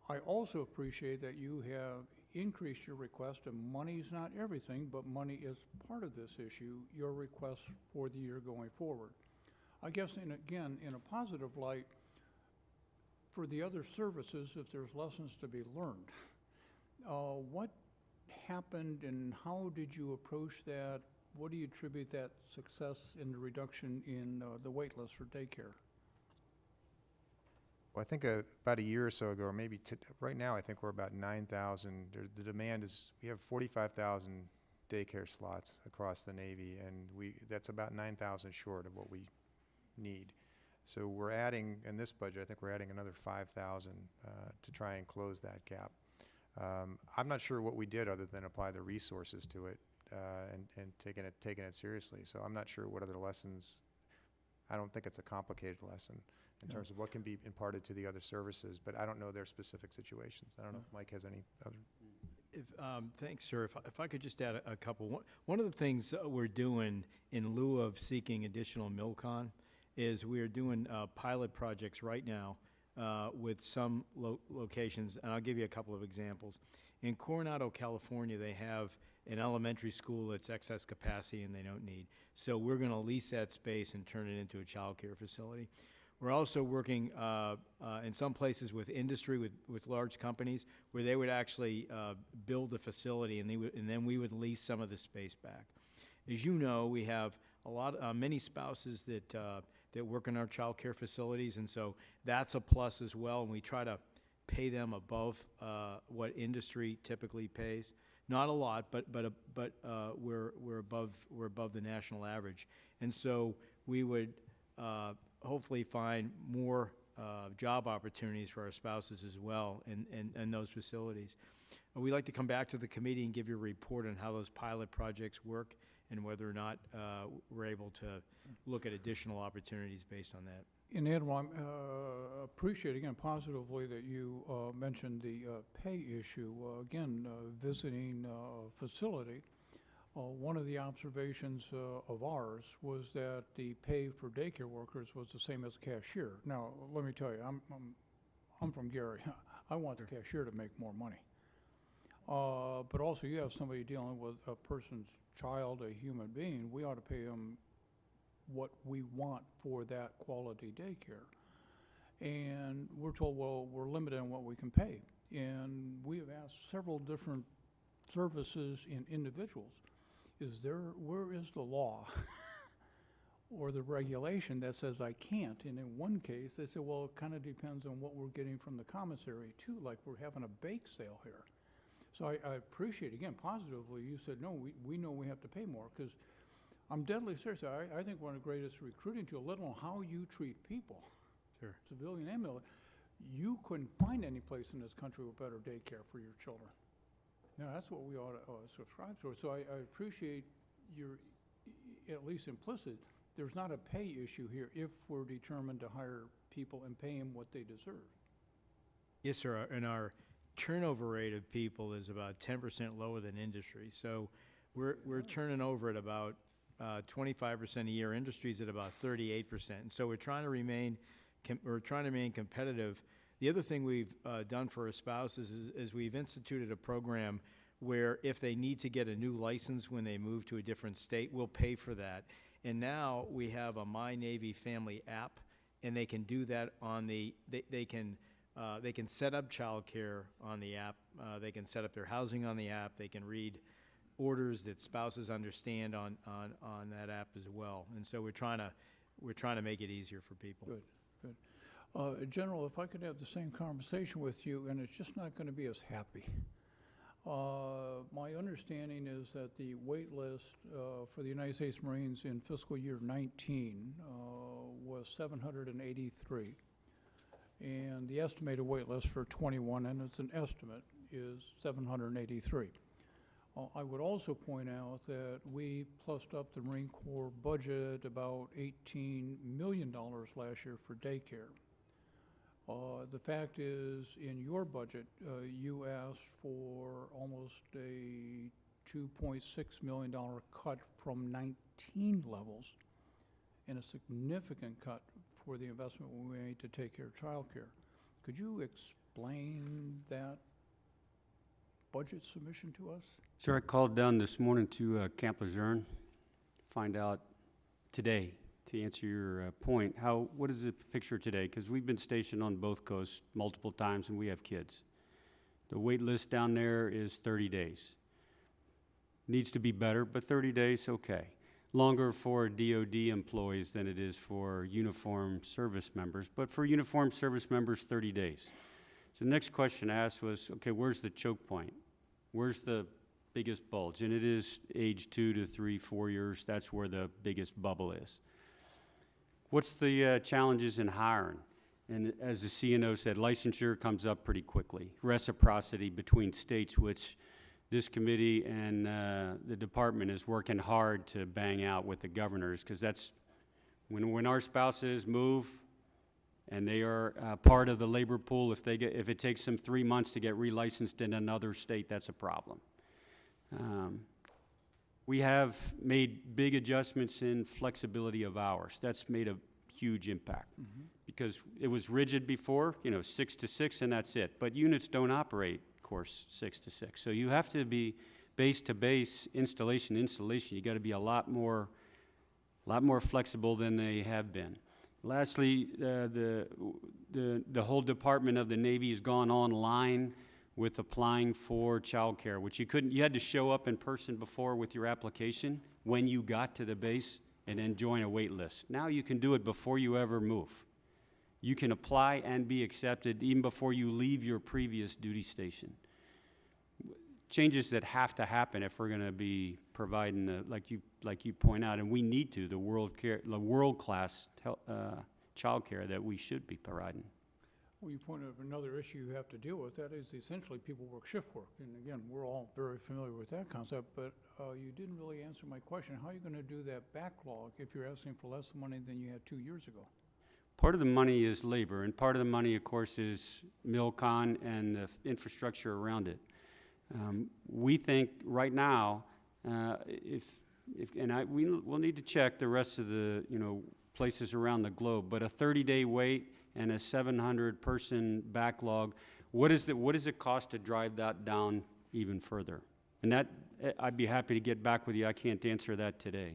I also appreciate that you have increased your request, and money's not everything, but money is part of this issue, your request for the year going forward. I guess, again, in a positive light, for the other services, if there's lessons to be learned, what happened and how did you approach that? What do you attribute that success in the reduction in the wait list for daycare? Well, I think about a year or so ago, or maybe right now, I think we're about 9,000. The demand is, we have 45,000 daycare slots across the Navy, and that's about 9,000 short of what we need. So we're adding, in this budget, I think we're adding another 5,000 to try and close that gap. I'm not sure what we did other than apply the resources to it and taking it seriously. So I'm not sure what other lessons. I don't think it's a complicated lesson in terms of what can be imparted to the other services, but I don't know their specific situations. I don't know if Mike has any other. Thanks, sir. If I could just add a couple. One of the things we're doing in lieu of seeking additional MILCON is we are doing pilot projects right now with some locations, and I'll give you a couple of examples. In Coronado, California, they have an elementary school that's excess capacity and they don't need. So we're going to lease that space and turn it into a child care facility. We're also working in some places with industry, with large companies, where they would actually build a facility and then we would lease some of the space back. As you know, we have many spouses that work in our child care facilities, and so that's a plus as well, and we try to pay them above what industry typically pays. Not a lot, but we're above the national average. And so we would hopefully find more job opportunities for our spouses as well in those facilities. We'd like to come back to the committee and give you a report on how those pilot projects work and whether or not we're able to look at additional opportunities based on that. And Admiral, I appreciate again positively that you mentioned the pay issue. Again, visiting a facility, one of the observations of ours was that the pay for daycare workers was the same as a cashier. Now, let me tell you, I'm from Gary. I want the cashier to make more money. But also, you have somebody dealing with a person's child, a human being. We ought to pay them what we want for that quality daycare. And we're told, well, we're limited on what we can pay. And we have asked several different services and individuals, where is the law or the regulation that says I can't? And in one case, they said, well, it kind of depends on what we're getting from the commissary too, like we're having a bake sale here. So I appreciate, again, positively, you said, no, we know we have to pay more, because I'm deadly serious. I think one of the greatest recruiting tools, let alone how you treat people, Sure. civilian and military, you couldn't find any place in this country with better daycare for your children. Now, that's what we ought to subscribe to. So I appreciate your, at least implicit, there's not a pay issue here if we're determined to hire people and pay them what they deserve. Yes, sir. And our turnover rate of people is about 10% lower than industry. So we're turning over at about 25% a year. Industry's at about 38%. And so we're trying to remain competitive. The other thing we've done for our spouses is we've instituted a program where if they need to get a new license when they move to a different state, we'll pay for that. And now we have a My Navy Family app, and they can do that on they can set up childcare on the app. They can set up their housing on the app. They can read orders that spouses understand on that app as well. And so we're trying to make it easier for people. Good, good. General, if I could have the same conversation with you, and it's just not going to be as happy. My understanding is that the wait list for the United States Marines in fiscal year 19 was 783. And the estimated wait list for 21, and it's an estimate, is 783. I would also point out that we plussed up the Marine Corps budget about $18 million last year for daycare. The fact is, in your budget, you asked for almost a $2.6 million cut from 19 levels, and a significant cut for the investment we made to take care of child care. Could you explain that budget submission to us? Sir, I called down this morning to Camp Lejeune, find out today, to answer your point, what is the picture today? Because we've been stationed on both coasts multiple times and we have kids. The wait list down there is 30 days. Needs to be better, but 30 days, okay. Longer for DOD employees than it is for uniformed service members, but for uniformed service members, 30 days. So the next question asked was, okay, where's the choke point? Where's the biggest bulge? And it is age 2 to 3, 4 years. That's where the biggest bubble is. What's the challenges in hiring? And as the CNO said, licensure comes up pretty quickly. Reciprocity between states, which this committee and the department is working hard to bang out with the governors, because that's when our spouses move and they are part of the labor pool, if it takes them 3 months to get relicensed in another state, that's a problem. We have made big adjustments in flexibility of hours. That's made a huge impact because it was rigid before, 6 to 6 and that's it. But units don't operate, of course, 6 to 6. So you have to be base to base, installation. You got to be a lot more flexible than they have been. Lastly, the whole Department of the Navy has gone online with applying for child care, which you had to show up in person before with your application when you got to the base and then join a wait list. Now you can do it before you ever move. You can apply and be accepted even before you leave your previous duty station. changes that have to happen if we're going to be providing the, like you point out, and we need to, the world-class childcare that we should be providing. Well, you pointed out another issue you have to deal with. That is essentially people work shift work. And again, we're all very familiar with that concept, but you didn't really answer my question. How are you going to do that backlog if you're asking for less money than you had 2 years ago? Part of the money is labor, and part of the money, of course, is MilCon and the infrastructure around it. We think right now, we'll need to check the rest of the, places around the globe, but a 30-day wait and a 700-person backlog, what does it cost to drive that down even further? And that, I'd be happy to get back with you. I can't answer that today.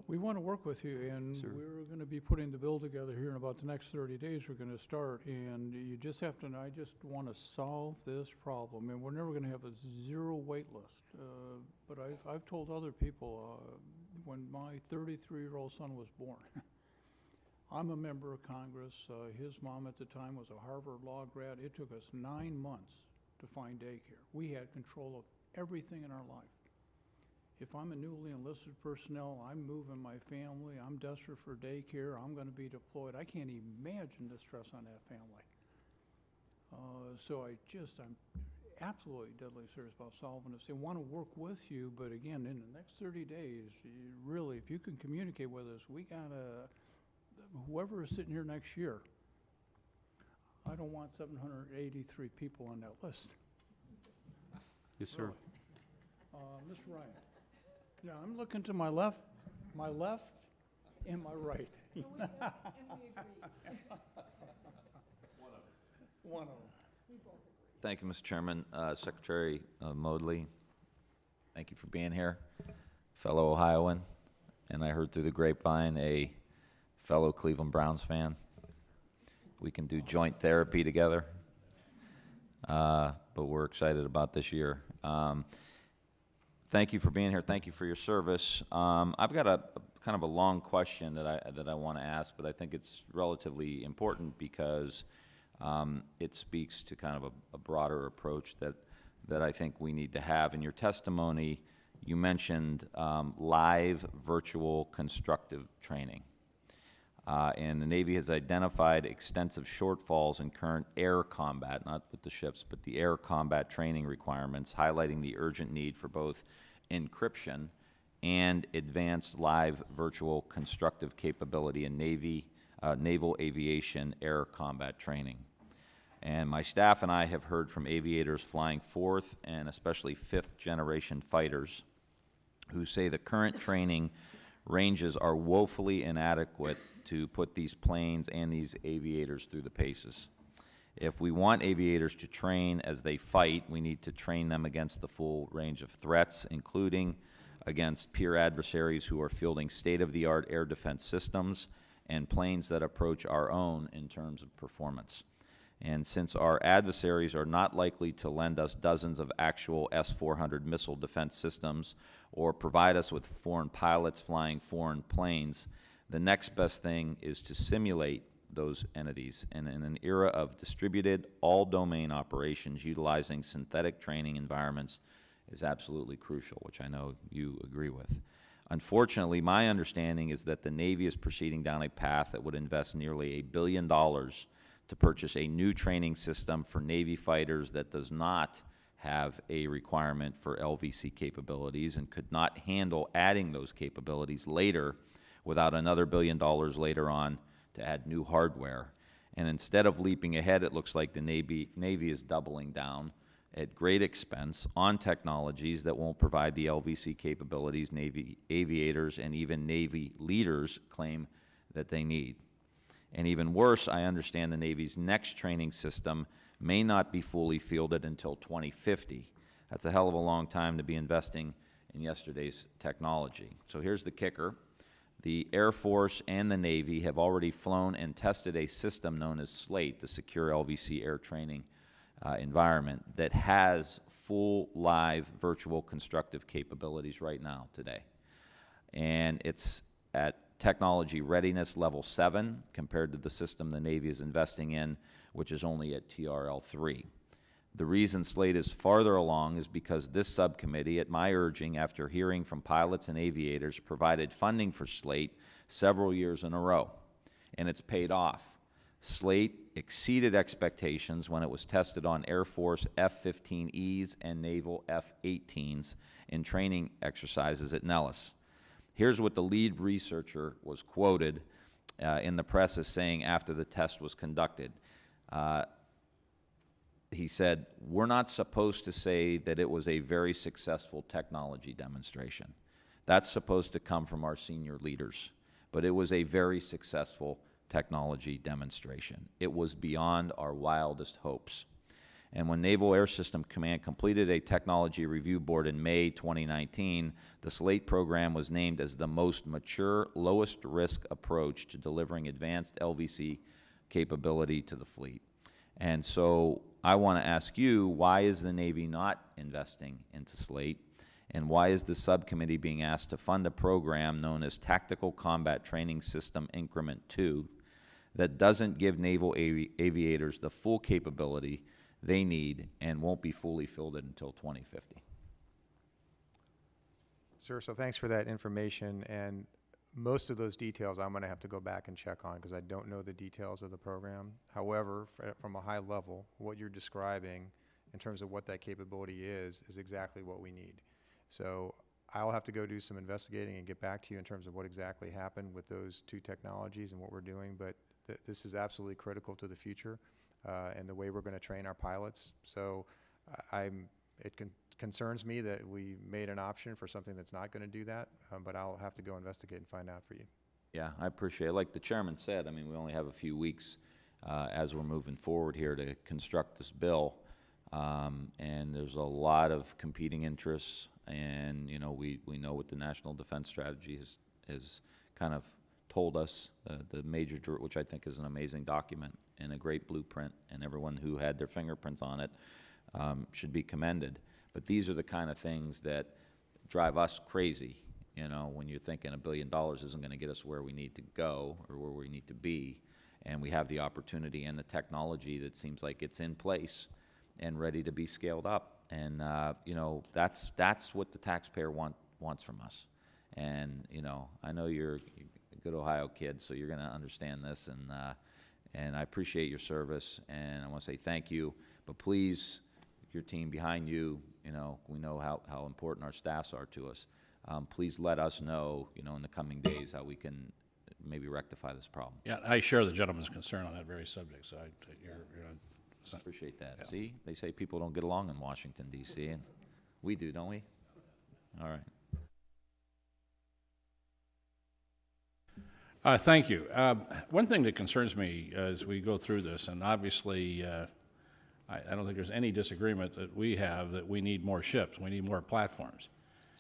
We want to work with you, and Sir. we're going to be putting the bill together here in about the next 30 days. We're going to start, and you just have to, I just want to solve this problem, and we're never going to have a zero wait list. But I've told other people, when my 33-year-old son was born, I'm a member of Congress. His mom at the time was a Harvard Law grad. It took us 9 months to find daycare. We had control of everything in our life. If I'm a newly enlisted personnel, I'm moving my family, I'm desperate for daycare, I'm going to be deployed. I can't imagine the stress on that family. So I'm absolutely deadly serious about solving this. They want to work with you, but again, in the next 30 days, really, if you can communicate with us, we got to, whoever is sitting here next year, I don't want 783 people on that list. Yes, sir. Really. Mr. Ryan. Yeah, I'm looking to my left, and my right. And we agree. One of them. Thank you, Mr. Chairman. Secretary Modely, thank you for being here. Fellow Ohioan, and I heard through the grapevine a fellow Cleveland Browns fan. We can do joint therapy together, but we're excited about this year. Thank you for being here. Thank you for your service. I've got a kind of a long question that I want to ask, but I think it's relatively important because it speaks to kind of a broader approach that I think we need to have. In your testimony, you mentioned live virtual constructive training. And the Navy has identified extensive shortfalls in current air combat, not with the ships, but the air combat training requirements, highlighting the urgent need for both encryption and advanced live virtual constructive capability in naval aviation air combat training. And my staff and I have heard from aviators flying 4th and especially 5th generation fighters who say the current training ranges are woefully inadequate to put these planes and these aviators through the paces. If we want aviators to train as they fight, we need to train them against the full range of threats, including against peer adversaries who are fielding state-of-the-art air defense systems and planes that approach our own in terms of performance. And since our adversaries are not likely to lend us dozens of actual S-400 missile defense systems or provide us with foreign pilots flying foreign planes, the next best thing is to simulate those entities. And in an era of distributed, all-domain operations, utilizing synthetic training environments is absolutely crucial, which I know you agree with. Unfortunately, my understanding is that the Navy is proceeding down a path that would invest nearly $1 billion to purchase a new training system for Navy fighters that does not have a requirement for LVC capabilities and could not handle adding those capabilities later without another $1 billion later on to add new hardware. And instead of leaping ahead, it looks like the Navy is doubling down at great expense on technologies that won't provide the LVC capabilities Navy aviators and even Navy leaders claim that they need. And even worse, I understand the Navy's next training system may not be fully fielded until 2050. That's a hell of a long time to be investing in yesterday's technology. So here's the kicker. The Air Force and the Navy have already flown and tested a system known as SLATE, the Secure LVC Air Training Environment, that has full live virtual constructive capabilities right now today. And it's at technology readiness level 7 compared to the system the Navy is investing in, which is only at TRL 3. The reason Slate is farther along is because this subcommittee, at my urging, after hearing from pilots and aviators, provided funding for Slate several years in a row, and it's paid off. Slate exceeded expectations when it was tested on Air Force F-15Es and Naval F-18s in training exercises at Nellis. Here's what the lead researcher was quoted in the press as saying after the test was conducted. He said, "We're not supposed to say that it was a very successful technology demonstration. That's supposed to come from our senior leaders. But it was a very successful technology demonstration. It was beyond our wildest hopes." And when Naval Air System Command completed a technology review board in May 2019, the Slate program was named as the most mature, lowest risk approach to delivering advanced LVC capability to the fleet. And so I want to ask you, why is the Navy not investing into Slate? And why is the subcommittee being asked to fund a program known as Tactical Combat Training System Increment 2 that doesn't give naval aviators the full capability they need and won't be fully fielded until 2050? Sir, so thanks for that information, and most of those details I'm going to have to go back and check on because I don't know the details of the program. However, from a high level, what you're describing in terms of what that capability is exactly what we need. So I'll have to go do some investigating and get back to you in terms of what exactly happened with those two technologies and what we're doing, but this is absolutely critical to the future and the way we're going to train our pilots. So it concerns me that we made an option for something that's not going to do that, but I'll have to go investigate and find out for you. Yeah, I appreciate it. Like the chairman said, I mean, we only have a few weeks as we're moving forward here to construct this bill, and there's a lot of competing interests, and you know, we know what the National Defense Strategy has kind of told us, the major, which I think is an amazing document and a great blueprint, and everyone who had their fingerprints on it should be commended. But these are the kind of things that drive us crazy, you know, when you're thinking $1 billion isn't going to get us where we need to go or where we need to be, and we have the opportunity and the technology that seems like it's in place and ready to be scaled up. And, you know, that's what the taxpayer wants from us. And, you know, I know you're a good Ohio kid, so you're going to understand this, and I appreciate your service, and I want to say thank you, but please, your team behind you, you know, we know how important our staffs are to us. Please let us know, you know, in the coming days how we can maybe rectify this problem. Yeah, I share the gentleman's concern on that very subject, so I appreciate that. Yeah. See, they say people don't get along in Washington, D.C., and we do, don't we? All right. Thank you. One thing that concerns me as we go through this, and obviously I don't think there's any disagreement that we have that we need more ships, we need more platforms.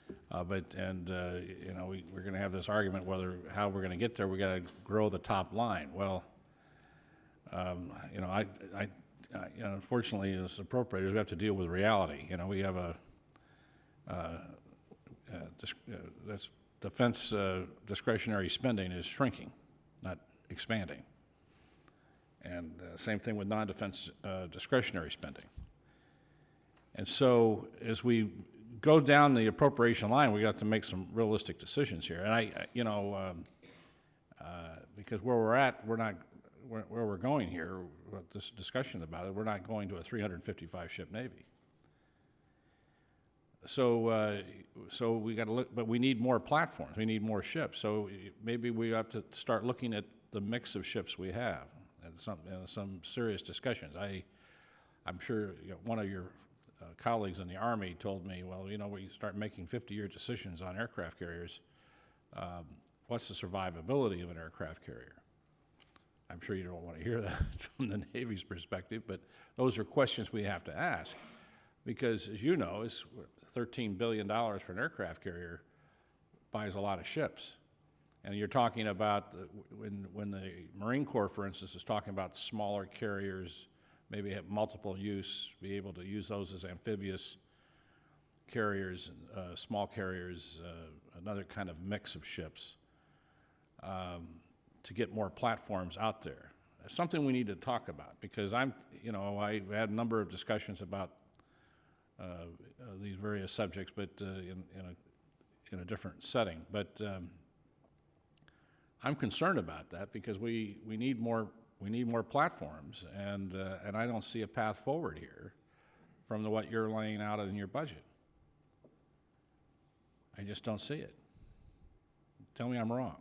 You know, we're going to have this argument how we're going to get there. We got to grow the top line. Well, you know, you know, unfortunately, as appropriators, we have to deal with reality. You know, we have this defense discretionary spending is shrinking, not expanding. And same thing with non-defense discretionary spending. And so as we go down the appropriation line, we got to make some realistic decisions here. And you know, because where we're at, we're not, where we're going here, this discussion about it, we're not going to a 355-ship Navy. So we got to look, but we need more platforms, we need more ships. So maybe we have to start looking at the mix of ships we have. And some serious discussions. I'm sure you know, one of your colleagues in the Army told me, well, you know, when you start making 50-year decisions on aircraft carriers, what's the survivability of an aircraft carrier? I'm sure you don't want to hear that from the Navy's perspective, but those are questions we have to ask. Because, as you know, it's $13 billion for an aircraft carrier buys a lot of ships. And you're talking about when the Marine Corps, for instance, is talking about smaller carriers, maybe have multiple use, be able to use those as amphibious carriers, small carriers, another kind of mix of ships to get more platforms out there. something we need to talk about, because I've had a number of discussions about these various subjects, but in a different setting. But I'm concerned about that because we need more platforms, and I don't see a path forward here from what you're laying out in your budget. I just don't see it. Tell me I'm wrong.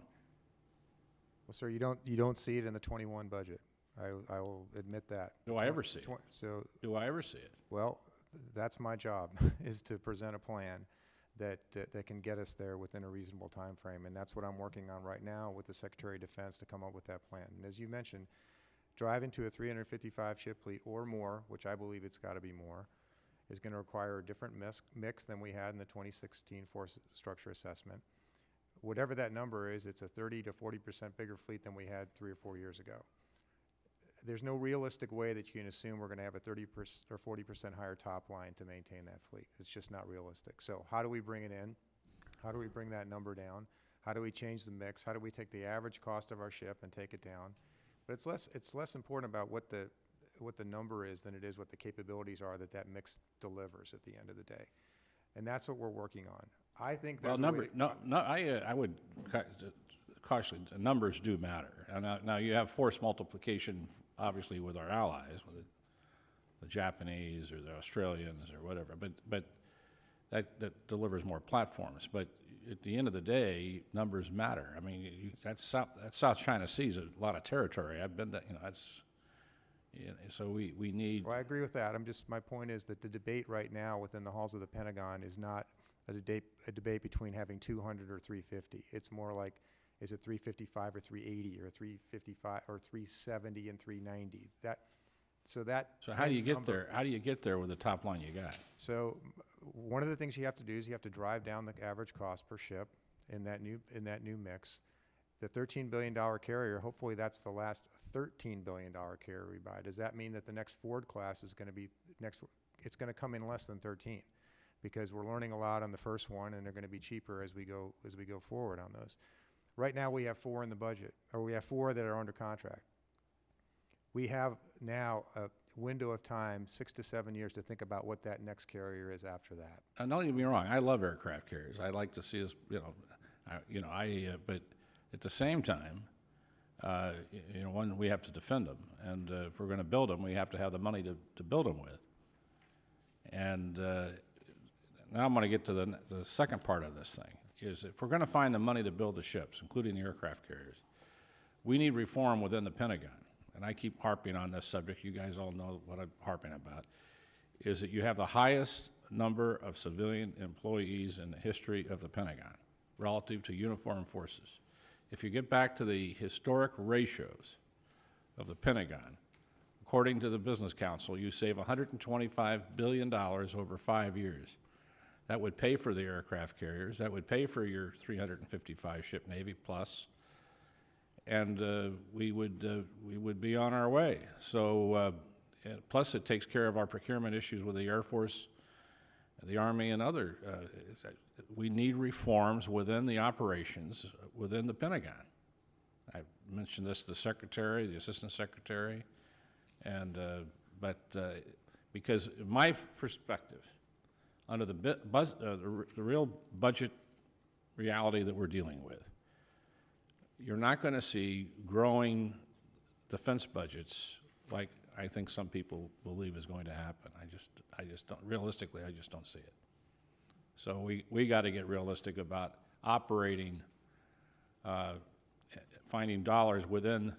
Well, sir, you don't see it in the 21 budget. I will admit that. Do I ever see it? So, Do I ever see it? well, that's my job, is to present a plan that can get us there within a reasonable time frame, and that's what I'm working on right now with the Secretary of Defense to come up with that plan. And as you mentioned, driving to a 355 ship fleet or more, which I believe it's got to be more, is going to require a different mix than we had in the 2016 force structure assessment. Whatever that number is, it's a 30 to 40% bigger fleet than we had 3 or 4 years ago. There's no realistic way that you can assume we're going to have a 30% or 40% higher top line to maintain that fleet. It's just not realistic. So how do we bring it in? How do we bring that number down? How do we change the mix? How do we take the average cost of our ship and take it down? But it's less important about what the number is than it is what the capabilities are that mix delivers at the end of the day. And that's what we're working on. I think that I would caution, numbers do matter. And now you have force multiplication, obviously, with our allies, with the Japanese or the Australians or whatever, but that delivers more platforms. But at the end of the day, numbers matter. I mean, that South China Sea is a lot of territory. I've been, so we need. Well, I agree with that. My point is that the debate right now within the halls of the Pentagon is not a debate between having 200 or 350. It's more like, is it 355 or 380 or 355 or 370 and 390? So how do you get there? How do you get there with the top line you got? So one of the things you have to do is you have to drive down the average cost per ship in that new mix. The $13 billion carrier, hopefully that's the last $13 billion carrier we buy. Does that mean that the next Ford class is going to be it's going to come in less than 13? Because we're learning a lot on the first one, and they're going to be cheaper as we go forward on those. Right now we have 4 in the budget, or we have 4 that are under contract. We have now a window of time, 6 to 7 years, to think about what that next carrier is after that. Don't get me wrong, I love aircraft carriers. I like to see us, but at the same time, one, we have to defend them, and if we're going to build them, we have to have the money to build them with. And now I'm going to get to the second part of this thing, is if we're going to find the money to build the ships, including the aircraft carriers, we need reform within the Pentagon. And I keep harping on this subject. You guys all know what I'm harping about, is that you have the highest number of civilian employees in the history of the Pentagon relative to uniformed forces. If you get back to the historic ratios of the Pentagon, according to the Business Council, you save $125 billion over 5 years. That would pay for the aircraft carriers. That would pay for your 355 ship Navy plus, and we would be on our way. So, plus it takes care of our procurement issues with the Air Force, the Army, and other. We need reforms within the operations within the Pentagon. I mentioned this to the Secretary, the Assistant Secretary, and because in my perspective, under the real budget reality that we're dealing with, you're not going to see growing defense budgets like I think some people believe is going to happen. I just don't, realistically, I just don't see it. So we got to get realistic about operating, finding dollars within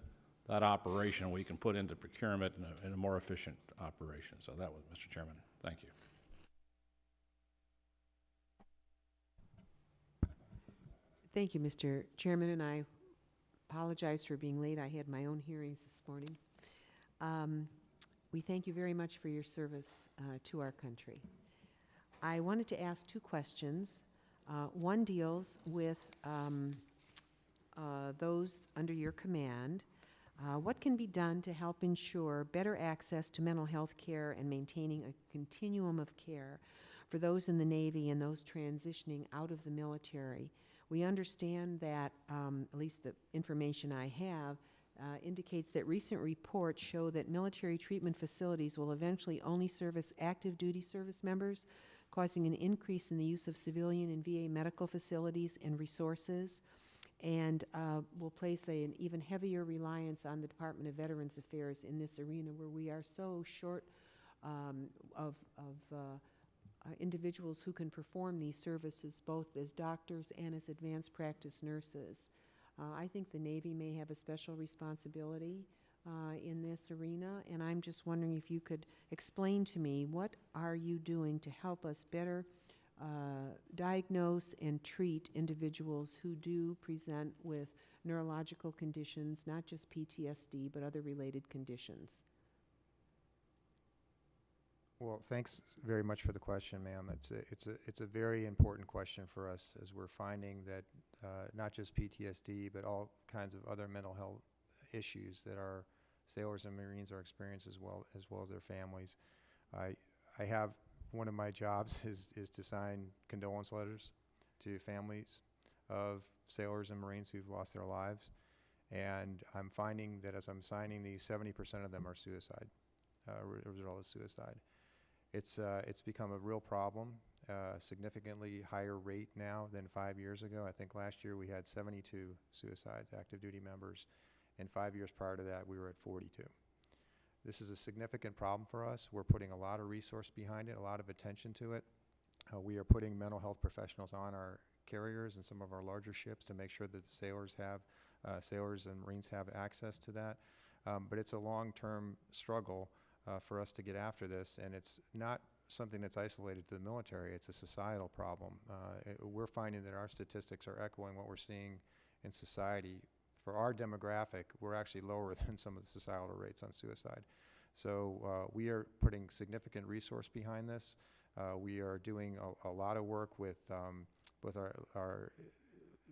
that operation we can put into procurement in a more efficient operation. So that was, Mr. Chairman, thank you. Thank you, Mr. Chairman, and I apologize for being late. I had my own hearings this morning. We thank you very much for your service to our country. I wanted to ask 2 questions. One deals with those under your command. What can be done to help ensure better access to mental health care and maintaining a continuum of care for those in the Navy and those transitioning out of the military? We understand that, at least the information I have, indicates that recent reports show that military treatment facilities will eventually only service active duty service members, causing an increase in the use of civilian and VA medical facilities and resources, and will place an even heavier reliance on the Department of Veterans Affairs in this arena where we are so short of individuals who can perform these services both as doctors and as advanced practice nurses. I think the Navy may have a special responsibility in this arena, and I'm just wondering if you could explain to me, what are you doing to help us better diagnose and treat individuals who do present with neurological conditions, not just PTSD, but other related conditions? Well, thanks very much for the question, ma'am. It's a very important question for us, as we're finding that not just PTSD, but all kinds of other mental health issues that our sailors and Marines are experiencing, as well as their families. I have, one of my jobs is to sign condolence letters to families of sailors and Marines who've lost their lives, and I'm finding that as I'm signing these, 70% of them are suicide, result of suicide. It's become a real problem, significantly higher rate now than 5 years ago. I think last year we had 72 suicides, active duty members, and 5 years prior to that we were at 42. This is a significant problem for us. We're putting a lot of resource behind it, a lot of attention to it. We are putting mental health professionals on our carriers and some of our larger ships to make sure that the sailors and Marines have access to that. But it's a long-term struggle for us to get after this, and it's not something that's isolated to the military. It's a societal problem. We're finding that our statistics are echoing what we're seeing in society. For our demographic, we're actually lower than some of the societal rates on suicide. So we are putting significant resource behind this. We are doing a lot of work with our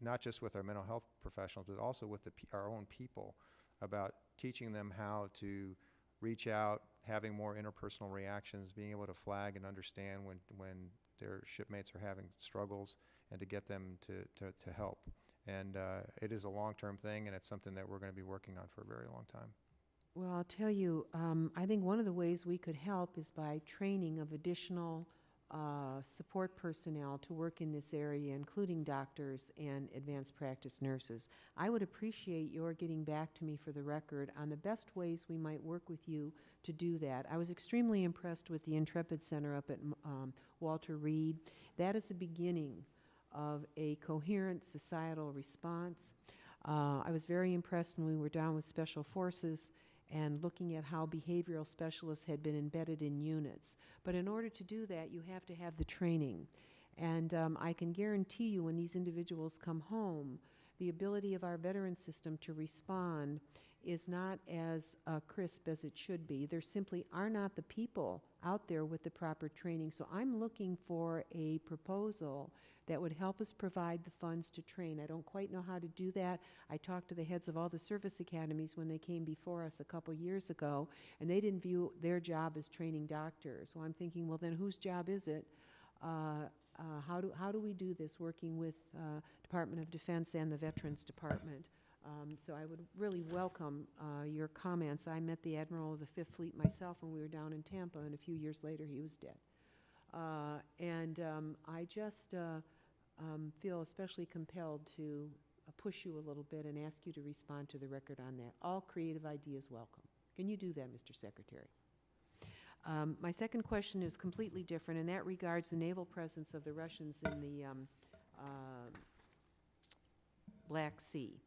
not just with our mental health professionals, but also with our own people, about teaching them how to reach out, having more interpersonal reactions, being able to flag and understand when their shipmates are having struggles, and to get them to help. And it is a long-term thing, and it's something that we're going to be working on for a very long time. Well, I'll tell you, I think one of the ways we could help is by training of additional support personnel to work in this area, including doctors and advanced practice nurses. I would appreciate your getting back to me for the record on the best ways we might work with you to do that. I was extremely impressed with the Intrepid Center up at Walter Reed. That is the beginning of a coherent societal response. I was very impressed when we were down with Special Forces and looking at how behavioral specialists had been embedded in units. But in order to do that, you have to have the training. And I can guarantee you, when these individuals come home, the ability of our veteran system to respond is not as crisp as it should be. There simply are not the people out there with the proper training. So I'm looking for a proposal that would help us provide the funds to train. I don't quite know how to do that. I talked to the heads of all the service academies when they came before us a couple years ago, and they didn't view their job as training doctors. So I'm thinking, well, then whose job is it? How do we do this, working with Department of Defense and the Veterans Department? So I would really welcome your comments. I met the Admiral of the Fifth Fleet myself when we were down in Tampa, and a few years later he was dead. I just feel especially compelled to push you a little bit and ask you to respond to the record on that. All creative ideas welcome. Can you do that, Mr. Secretary? My second question is completely different, and that regards the naval presence of the Russians in the Black Sea.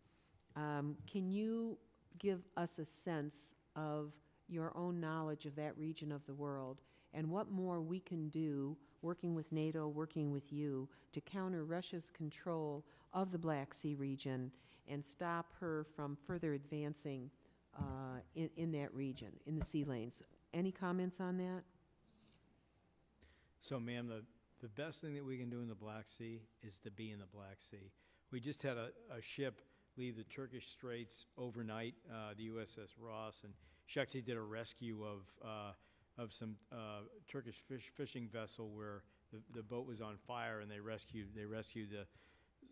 Can you give us a sense of your own knowledge of that region of the world, and what more we can do, working with NATO, working with you, to counter Russia's control of the Black Sea region and stop her from further advancing in that region, in the sea lanes? Any comments on that? So, ma'am, the best thing that we can do in the Black Sea is to be in the Black Sea. We just had a ship leave the Turkish Straits overnight, the USS Ross, and she actually did a rescue of some Turkish fishing vessel where the boat was on fire, and they rescued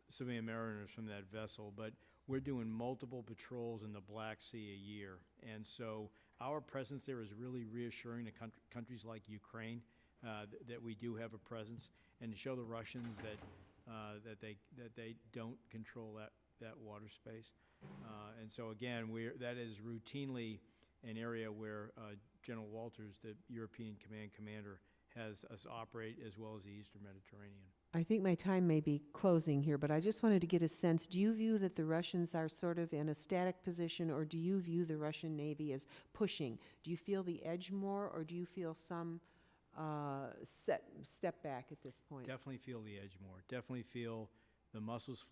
civilian mariners from that vessel, but we're doing multiple patrols in the Black Sea a year. And so our presence there is really reassuring to countries like Ukraine that we do have a presence, and to show the Russians that they don't control that water space. And so again, that is routinely an area where General Walters, the European Command Commander, has us operate, as well as the Eastern Mediterranean. I think my time may be closing here, but I just wanted to get a sense, do you view that the Russians are sort of in a static position, or do you view the Russian Navy as pushing? Do you feel the edge more, or do you feel some step back at this point? Definitely feel the edge more. Definitely feel the muscles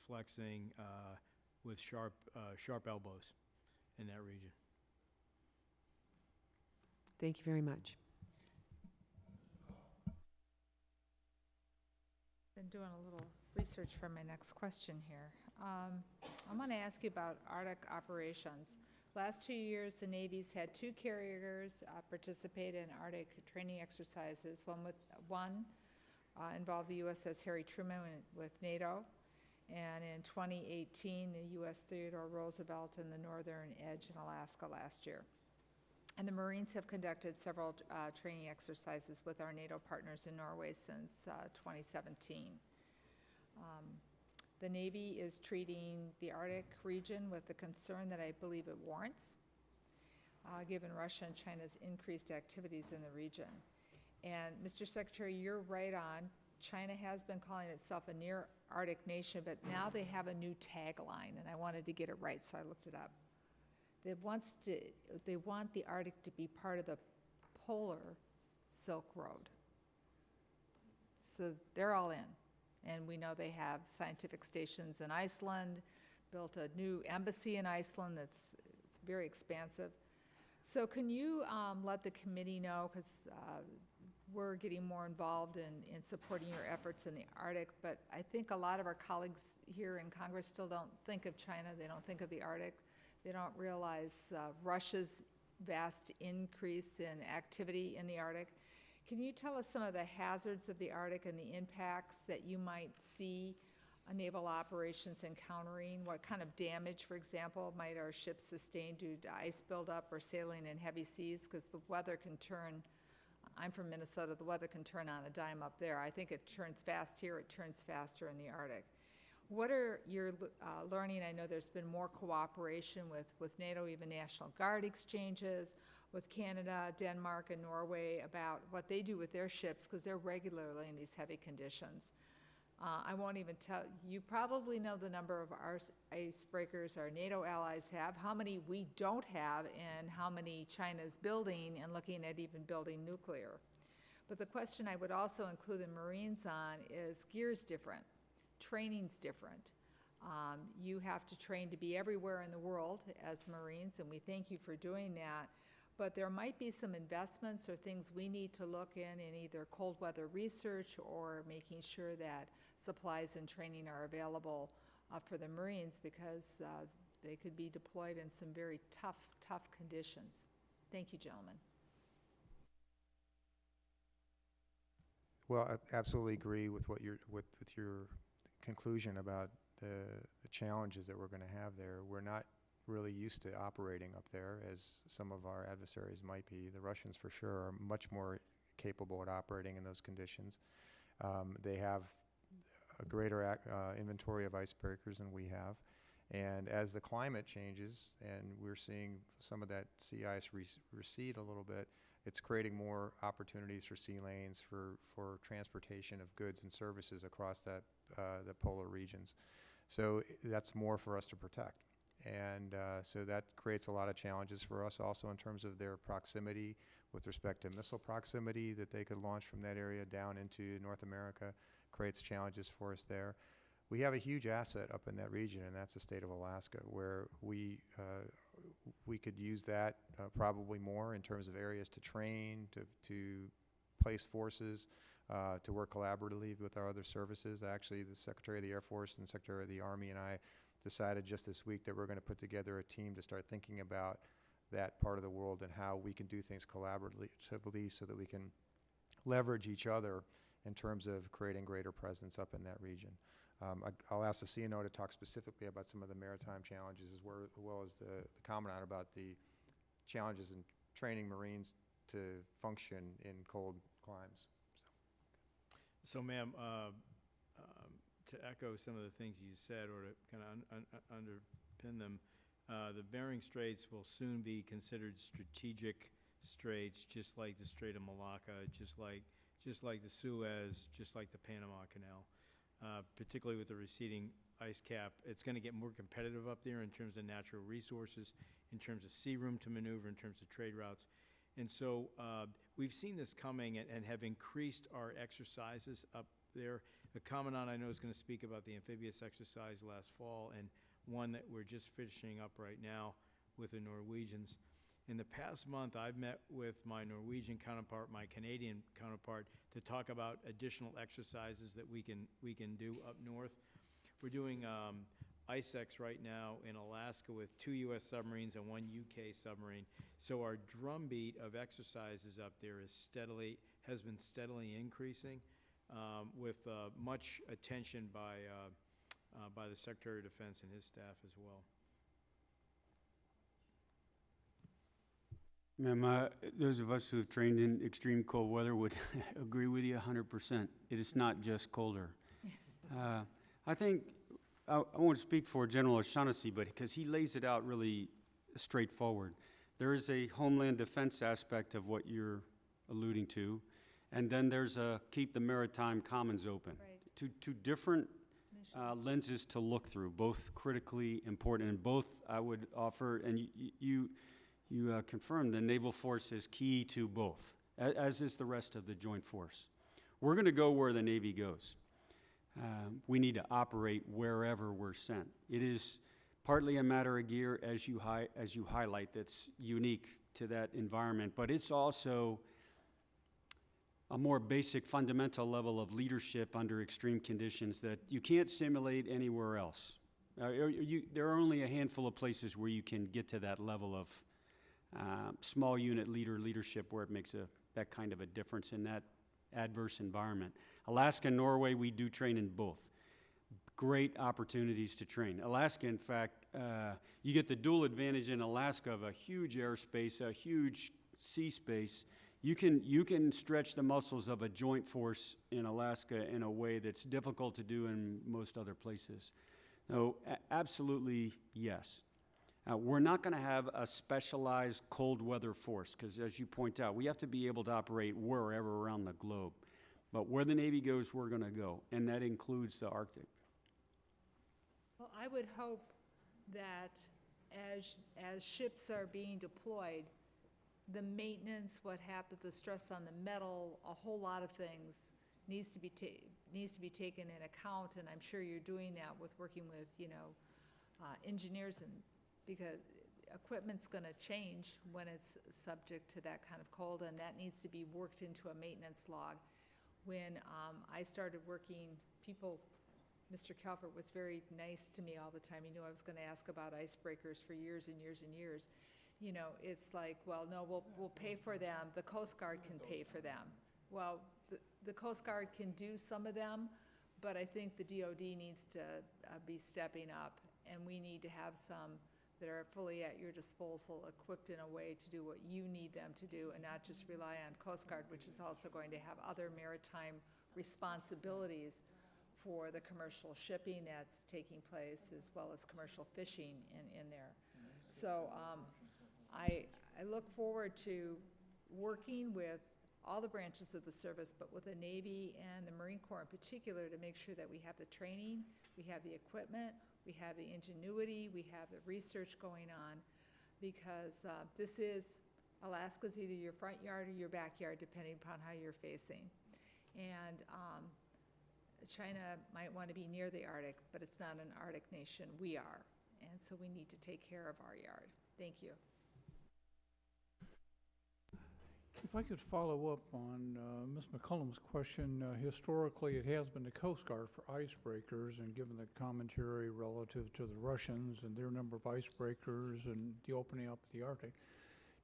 flexing with sharp elbows in that region. Thank you very much. Been doing a little research for my next question here. I'm going to ask you about Arctic operations. Last 2 years, the Navy's had 2 carriers participate in Arctic training exercises. One involved the USS Harry Truman with NATO, and in 2018, the US Theodore Roosevelt in the Northern Edge in Alaska last year. And the Marines have conducted several training exercises with our NATO partners in Norway since 2017. The Navy is treating the Arctic region with the concern that I believe it warrants, given Russia and China's increased activities in the region. And Mr. Secretary, you're right on. China has been calling itself a near Arctic nation, but now they have a new tagline, and I wanted to get it right, so I looked it up. They want the Arctic to be part of the polar Silk Road. So they're all in. And we know they have scientific stations in Iceland, built a new embassy in Iceland that's very expansive. So can you let the committee know, because we're getting more involved in supporting your efforts in the Arctic, but I think a lot of our colleagues here in Congress still don't think of China, they don't think of the Arctic. They don't realize Russia's vast increase in activity in the Arctic. Can you tell us some of the hazards of the Arctic and the impacts that you might see naval operations encountering? What kind of damage, for example, might our ships sustain due to ice buildup or sailing in heavy seas? Because the weather can turn, I'm from Minnesota, the weather can turn on a dime up there. I think it turns fast here, it turns faster in the Arctic. What are your learning? I know there's been more cooperation with NATO, even National Guard exchanges, with Canada, Denmark, and Norway about what they do with their ships, because they're regularly in these heavy conditions. I won't even tell, you probably know the number of our icebreakers our NATO allies have, how many we don't have, and how many China's building and looking at even building nuclear. But the question I would also include the Marines on is gear's different. Training's different. You have to train to be everywhere in the world as Marines, and we thank you for doing that. But there might be some investments or things we need to look in either cold weather research or making sure that supplies and training are available for the Marines, because they could be deployed in some very tough conditions. Thank you, gentlemen. Well, I absolutely agree with what your conclusion about the challenges that we're going to have there. We're not really used to operating up there, as some of our adversaries might be. The Russians, for sure, are much more capable at operating in those conditions. They have a greater inventory of icebreakers than we have. And as the climate changes, and we're seeing some of that sea ice recede a little bit, it's creating more opportunities for sea lanes, for transportation of goods and services across the polar regions. So that's more for us to protect. And so that creates a lot of challenges for us also in terms of their proximity with respect to missile proximity that they could launch from that area down into North America, creates challenges for us there. We have a huge asset up in that region, and that's the state of Alaska, where we could use that probably more in terms of areas to train, to place forces, to work collaboratively with our other services. Actually, the Secretary of the Air Force and Secretary of the Army and I decided just this week that we're going to put together a team to start thinking about that part of the world and how we can do things collaboratively so that we can leverage each other in terms of creating greater presence up in that region. I'll ask the CNO to talk specifically about some of the maritime challenges well as the Commandant about the challenges in training Marines to function in cold climes. So, ma'am, to echo some of the things you said, or to kind of underpin them, the Bering Straits will soon be considered strategic straits, just like the Strait of Malacca, just like the Suez, just like the Panama Canal. Particularly with the receding ice cap, it's going to get more competitive up there in terms of natural resources, in terms of sea room to maneuver, in terms of trade routes. And so we've seen this coming and have increased our exercises up there. The Commandant, I know, is going to speak about the amphibious exercise last fall, and one that we're just finishing up right now with the Norwegians. In the past month, I've met with my Norwegian counterpart, my Canadian counterpart, to talk about additional exercises that we can do up north. We're doing ICEX right now in Alaska with 2 U.S. submarines and 1 UK submarine. So our drumbeat of exercises up there has been steadily increasing, with much attention by the Secretary of Defense and his staff as well. Ma'am, those of us who have trained in extreme cold weather would agree with you 100%. It is not just colder. I think, I won't speak for General O'Shaughnessy, but because he lays it out really straightforward. There is a homeland defense aspect of what you're alluding to, and then there's a keep the maritime commons open. Right. Two different lenses to look through, both critically important, and both I would offer, and you confirmed the naval force is key to both, as is the rest of the joint force. We're going to go where the Navy goes. We need to operate wherever we're sent. It is partly a matter of gear, as you highlight, that's unique to that environment, but it's also a more basic fundamental level of leadership under extreme conditions that you can't simulate anywhere else. There are only a handful of places where you can get to that level of small unit leadership where it makes that kind of a difference in that adverse environment. Alaska and Norway, we do train in both. Great opportunities to train. Alaska, in fact, you get the dual advantage in Alaska of a huge airspace, a huge sea space. You can stretch the muscles of a joint force in Alaska in a way that's difficult to do in most other places. No, absolutely yes. We're not going to have a specialized cold weather force because, as you point out, we have to be able to operate wherever around the globe. But where the Navy goes, we're going to go, and that includes the Arctic. Well, I would hope that as ships are being deployed, the maintenance, what happens, the stress on the metal, a whole lot of things needs to be taken in account, and I'm sure you're doing that with working with, engineers, and because equipment's going to change when it's subject to that kind of cold, and that needs to be worked into a maintenance log. When I started working, Mr. Calvert was very nice to me all the time. He knew I was going to ask about icebreakers for years and years and years. It's like, well, no, we'll pay for them. The Coast Guard can pay for them. Well, the Coast Guard can do some of them, but I think the DOD needs to be stepping up, and we need to have some that are fully at your disposal, equipped in a way to do what you need them to do, and not just rely on Coast Guard, which is also going to have other maritime responsibilities for the commercial shipping that's taking place, as well as commercial fishing in there. So I look forward to working with all the branches of the service, but with the Navy and the Marine Corps in particular, to make sure that we have the training, we have the equipment, we have the ingenuity, we have the research going on, because Alaska's either your front yard or your backyard, depending upon how you're facing. And China might want to be near the Arctic, but it's not an Arctic nation. We are. And so we need to take care of our yard. Thank you. If I could follow up on Ms. McCullum's question, historically it has been the Coast Guard for icebreakers, and given the commentary relative to the Russians and their number of icebreakers and the opening up of the Arctic,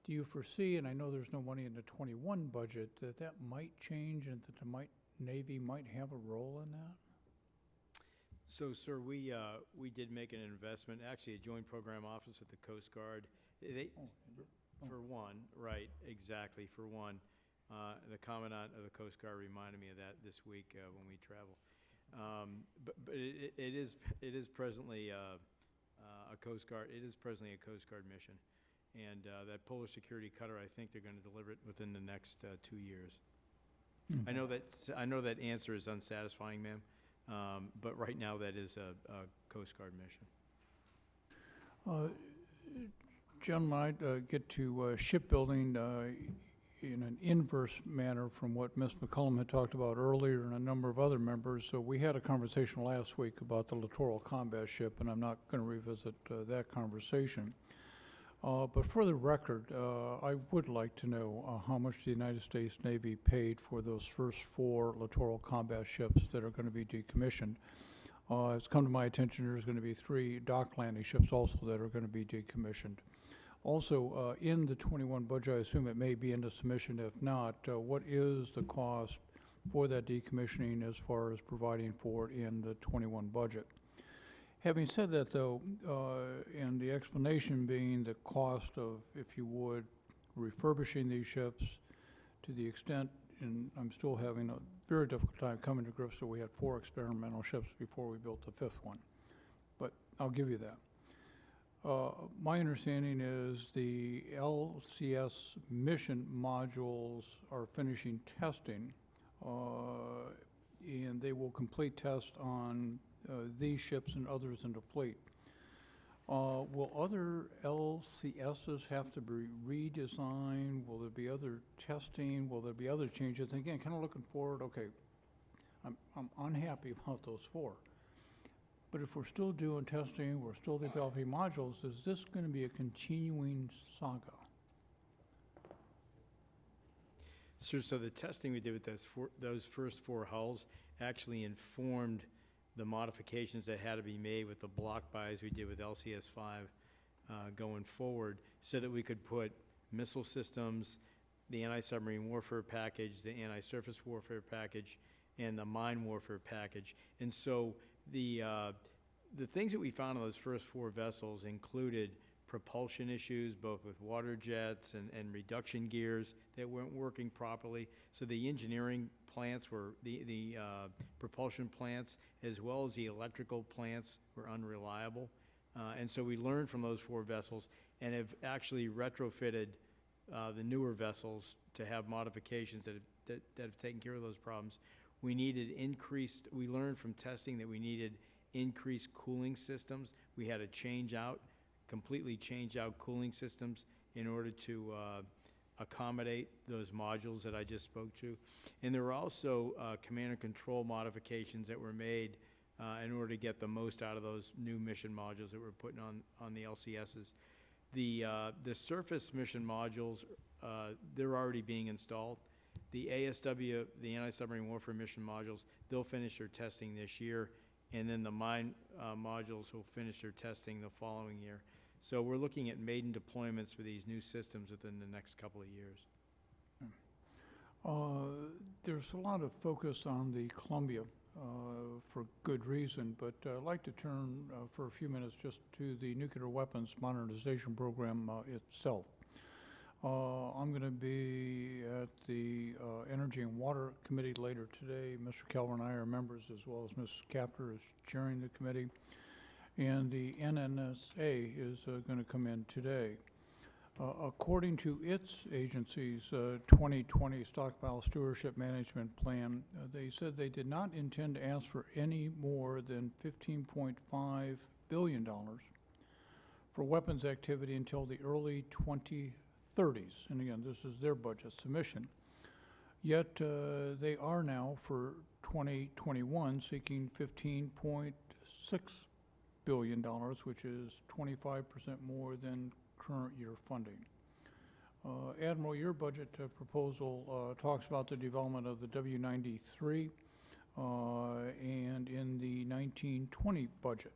do you foresee, and I know there's no money in the 21 budget, that might change and that the Navy might have a role in that? So, sir, we did make an investment, actually a joint program office with the Coast Guard. For one, right, exactly, for one. The Commandant of the Coast Guard reminded me of that this week when we travel. But it is presently a Coast Guard, it is presently a Coast Guard mission. And that Polar Security Cutter, I think they're going to deliver it within the next 2 years. I know that answer is unsatisfying, ma'am, but right now that is a Coast Guard mission. Gentlemen, I'd get to shipbuilding in an inverse manner from what Ms. McCollum had talked about earlier and a number of other members. So we had a conversation last week about the littoral combat ship, and I'm not going to revisit that conversation. But for the record, I would like to know how much the United States Navy paid for those first 4 littoral combat ships that are going to be decommissioned. It's come to my attention there's going to be 3 dock landing ships also that are going to be decommissioned. Also, in the 21 budget, I assume it may be in the submission. If not, what is the cost for that decommissioning as far as providing for it in the 21 budget? Having said that, though, and the explanation being the cost of, if you would, refurbishing these ships to the extent, and I'm still having a very difficult time coming to grips that we had 4 experimental ships before we built the 5th one. But I'll give you that. My understanding is the LCS mission modules are finishing testing, and they will complete tests on these ships and others in the fleet. Will other LCSs have to be redesigned? Will there be other testing? Will there be other changes? And again, kind of looking forward, okay, I'm unhappy about those 4. But if we're still doing testing, we're still developing modules, is this going to be a continuing saga? Sir, so the testing we did with those first 4 hulls actually informed the modifications that had to be made with the block buys we did with LCS-5 going forward so that we could put missile systems, the anti-submarine warfare package, the anti-surface warfare package, and the mine warfare package. And so the things that we found on those first 4 vessels included propulsion issues, both with water jets and reduction gears that weren't working properly. So the engineering plants were, the propulsion plants as well as the electrical plants were unreliable. And so we learned from those 4 vessels and have actually retrofitted the newer vessels to have modifications that have taken care of those problems. We learned from testing that we needed increased cooling systems. We had to completely change out cooling systems in order to accommodate those modules that I just spoke to. And there were also command and control modifications that were made in order to get the most out of those new mission modules that we're putting on the LCSs. The surface mission modules, they're already being installed. The ASW, the anti-submarine warfare mission modules, they'll finish their testing this year, and then the mine modules will finish their testing the following year. So we're looking at maiden deployments for these new systems within the next couple of years. There's a lot of focus on the Columbia for good reason, but I'd like to turn for a few minutes just to the nuclear weapons modernization program itself. I'm going to be at the Energy and Water Committee later today. Mr. Calver and I are members, as well as Ms. Capter is chairing the committee. And the NNSA is going to come in today. According to its agency's 2020 Stockpile Stewardship Management Plan, they said they did not intend to ask for any more than $15.5 billion for weapons activity until the early 2030s. And again, this is their budget submission. Yet they are now for 2021 seeking $15.6 billion, which is 25% more than current year funding. Admiral, your budget proposal talks about the development of the W-93 and in the 1920 budget.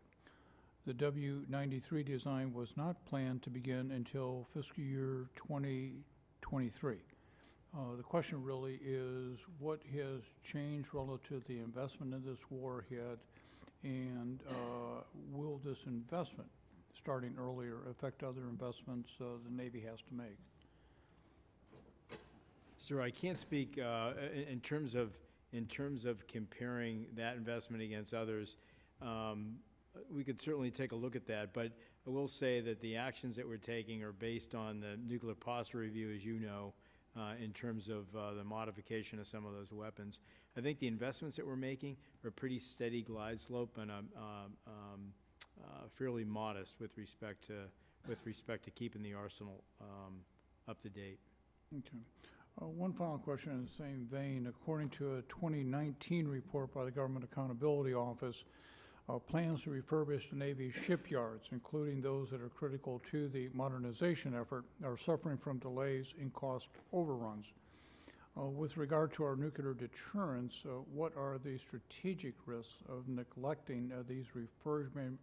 The W-93 design was not planned to begin until fiscal year 2023. The question really is what has changed relative to the investment in this warhead And will this investment, starting earlier, affect other investments the Navy has to make? Sir, I can't speak in terms of comparing that investment against others. We could certainly take a look at that, but I will say that the actions that we're taking are based on the nuclear posture review, as you know, in terms of the modification of some of those weapons. I think the investments that we're making are a pretty steady glide slope and fairly modest with respect to keeping the arsenal up to date. Okay. One final question in the same vein. According to a 2019 report by the Government Accountability Office, plans to refurbish the Navy's shipyards, including those that are critical to the modernization effort, are suffering from delays and cost overruns. With regard to our nuclear deterrence, what are the strategic risks of neglecting these refurbishment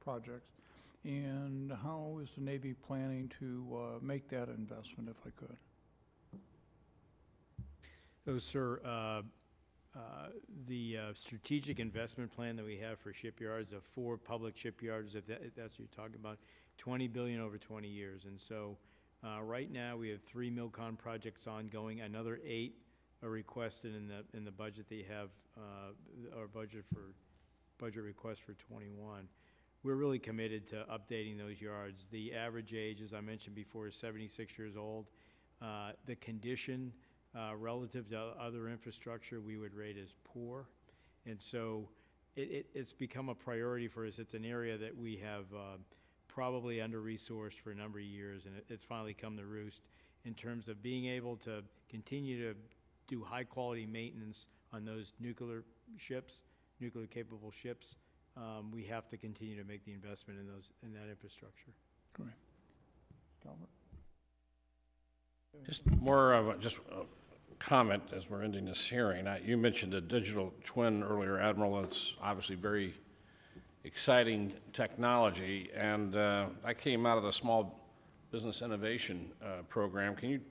projects? And how is the Navy planning to make that investment, if I could? So, sir, the strategic investment plan that we have for shipyards, of 4 public shipyards, if that's what you're talking about, $20 billion over 20 years. And so right now we have 3 MILCON projects ongoing. Another 8 are requested in the budget that you have, our budget request for 21. We're really committed to updating those yards. The average age, as I mentioned before, is 76 years old. The condition relative to other infrastructure we would rate as poor. And so it's become a priority for us. It's an area that we have probably under-resourced for a number of years, and it's finally come to roost in terms of being able to continue to do high-quality maintenance on those nuclear ships, nuclear-capable ships. We have to continue to make the investment in that infrastructure. Great. Calvert? Just more of a comment as we're ending this hearing. You mentioned the digital twin earlier, Admiral. It's obviously very exciting technology, and I came out of the Small Business Innovation Program. Can you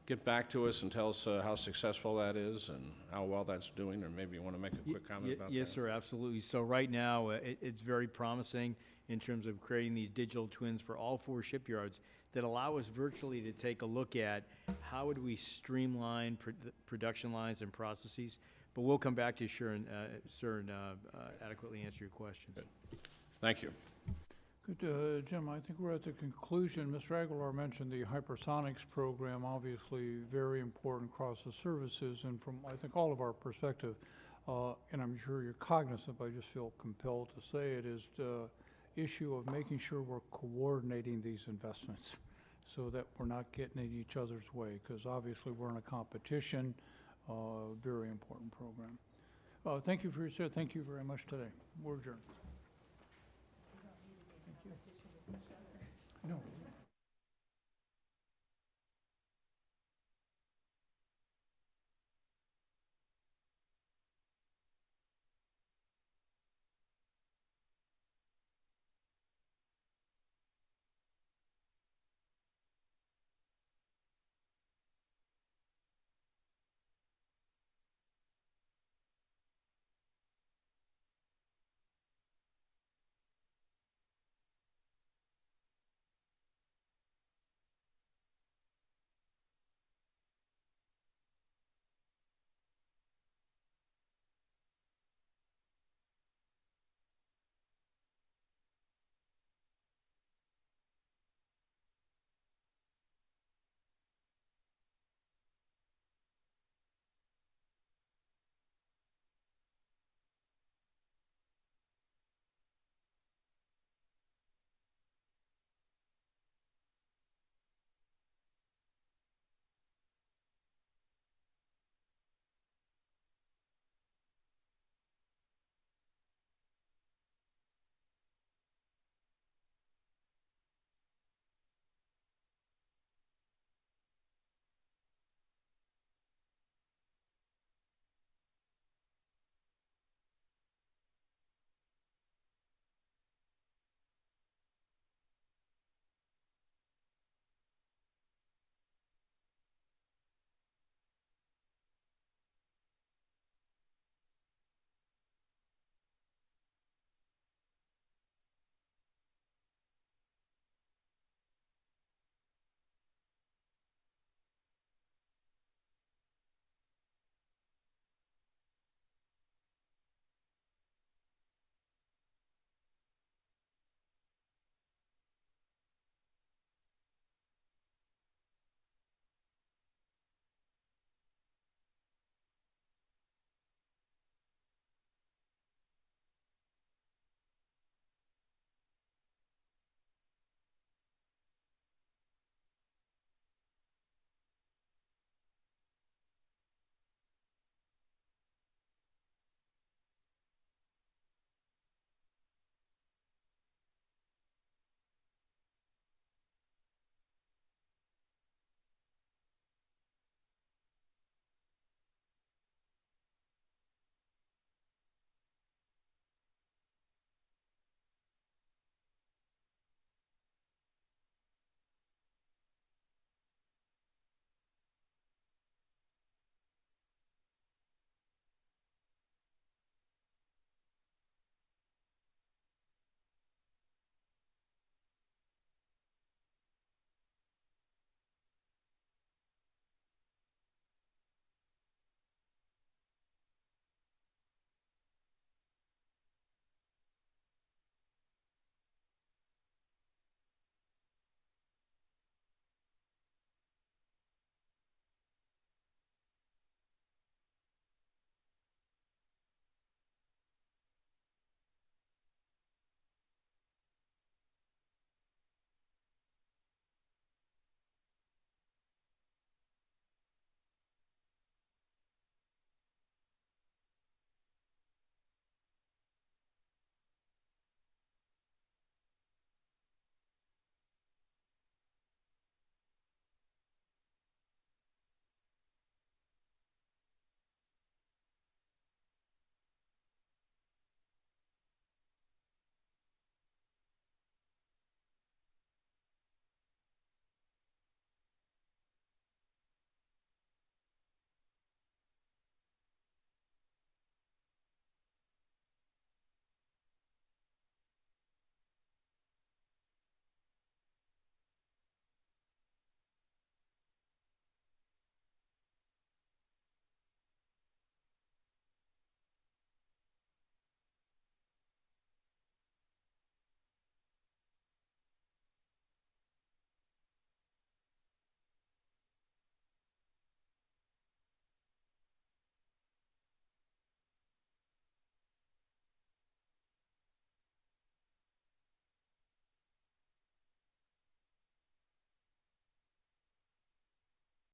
get back to us and tell us how successful that is and how well that's doing, or maybe you want to make a quick comment about that? Yes, sir, absolutely. So right now, it's very promising in terms of creating these digital twins for all 4 shipyards that allow us virtually to take a look at how would we streamline production lines and processes. But we'll come back to you, sir, and adequately answer your question. Good. Thank you. Good, Jim, I think we're at the conclusion. Mr. Aguilar mentioned the hypersonics program, obviously very important across the services, and from, I think, all of our perspective, and I'm sure you're cognizant, but I just feel compelled to say it, is the issue of making sure we're coordinating these investments so that we're not getting in each other's way, because obviously we're in a competition, very important program. Thank you for your service. Thank you very much today. We're adjourned. Thank you. No.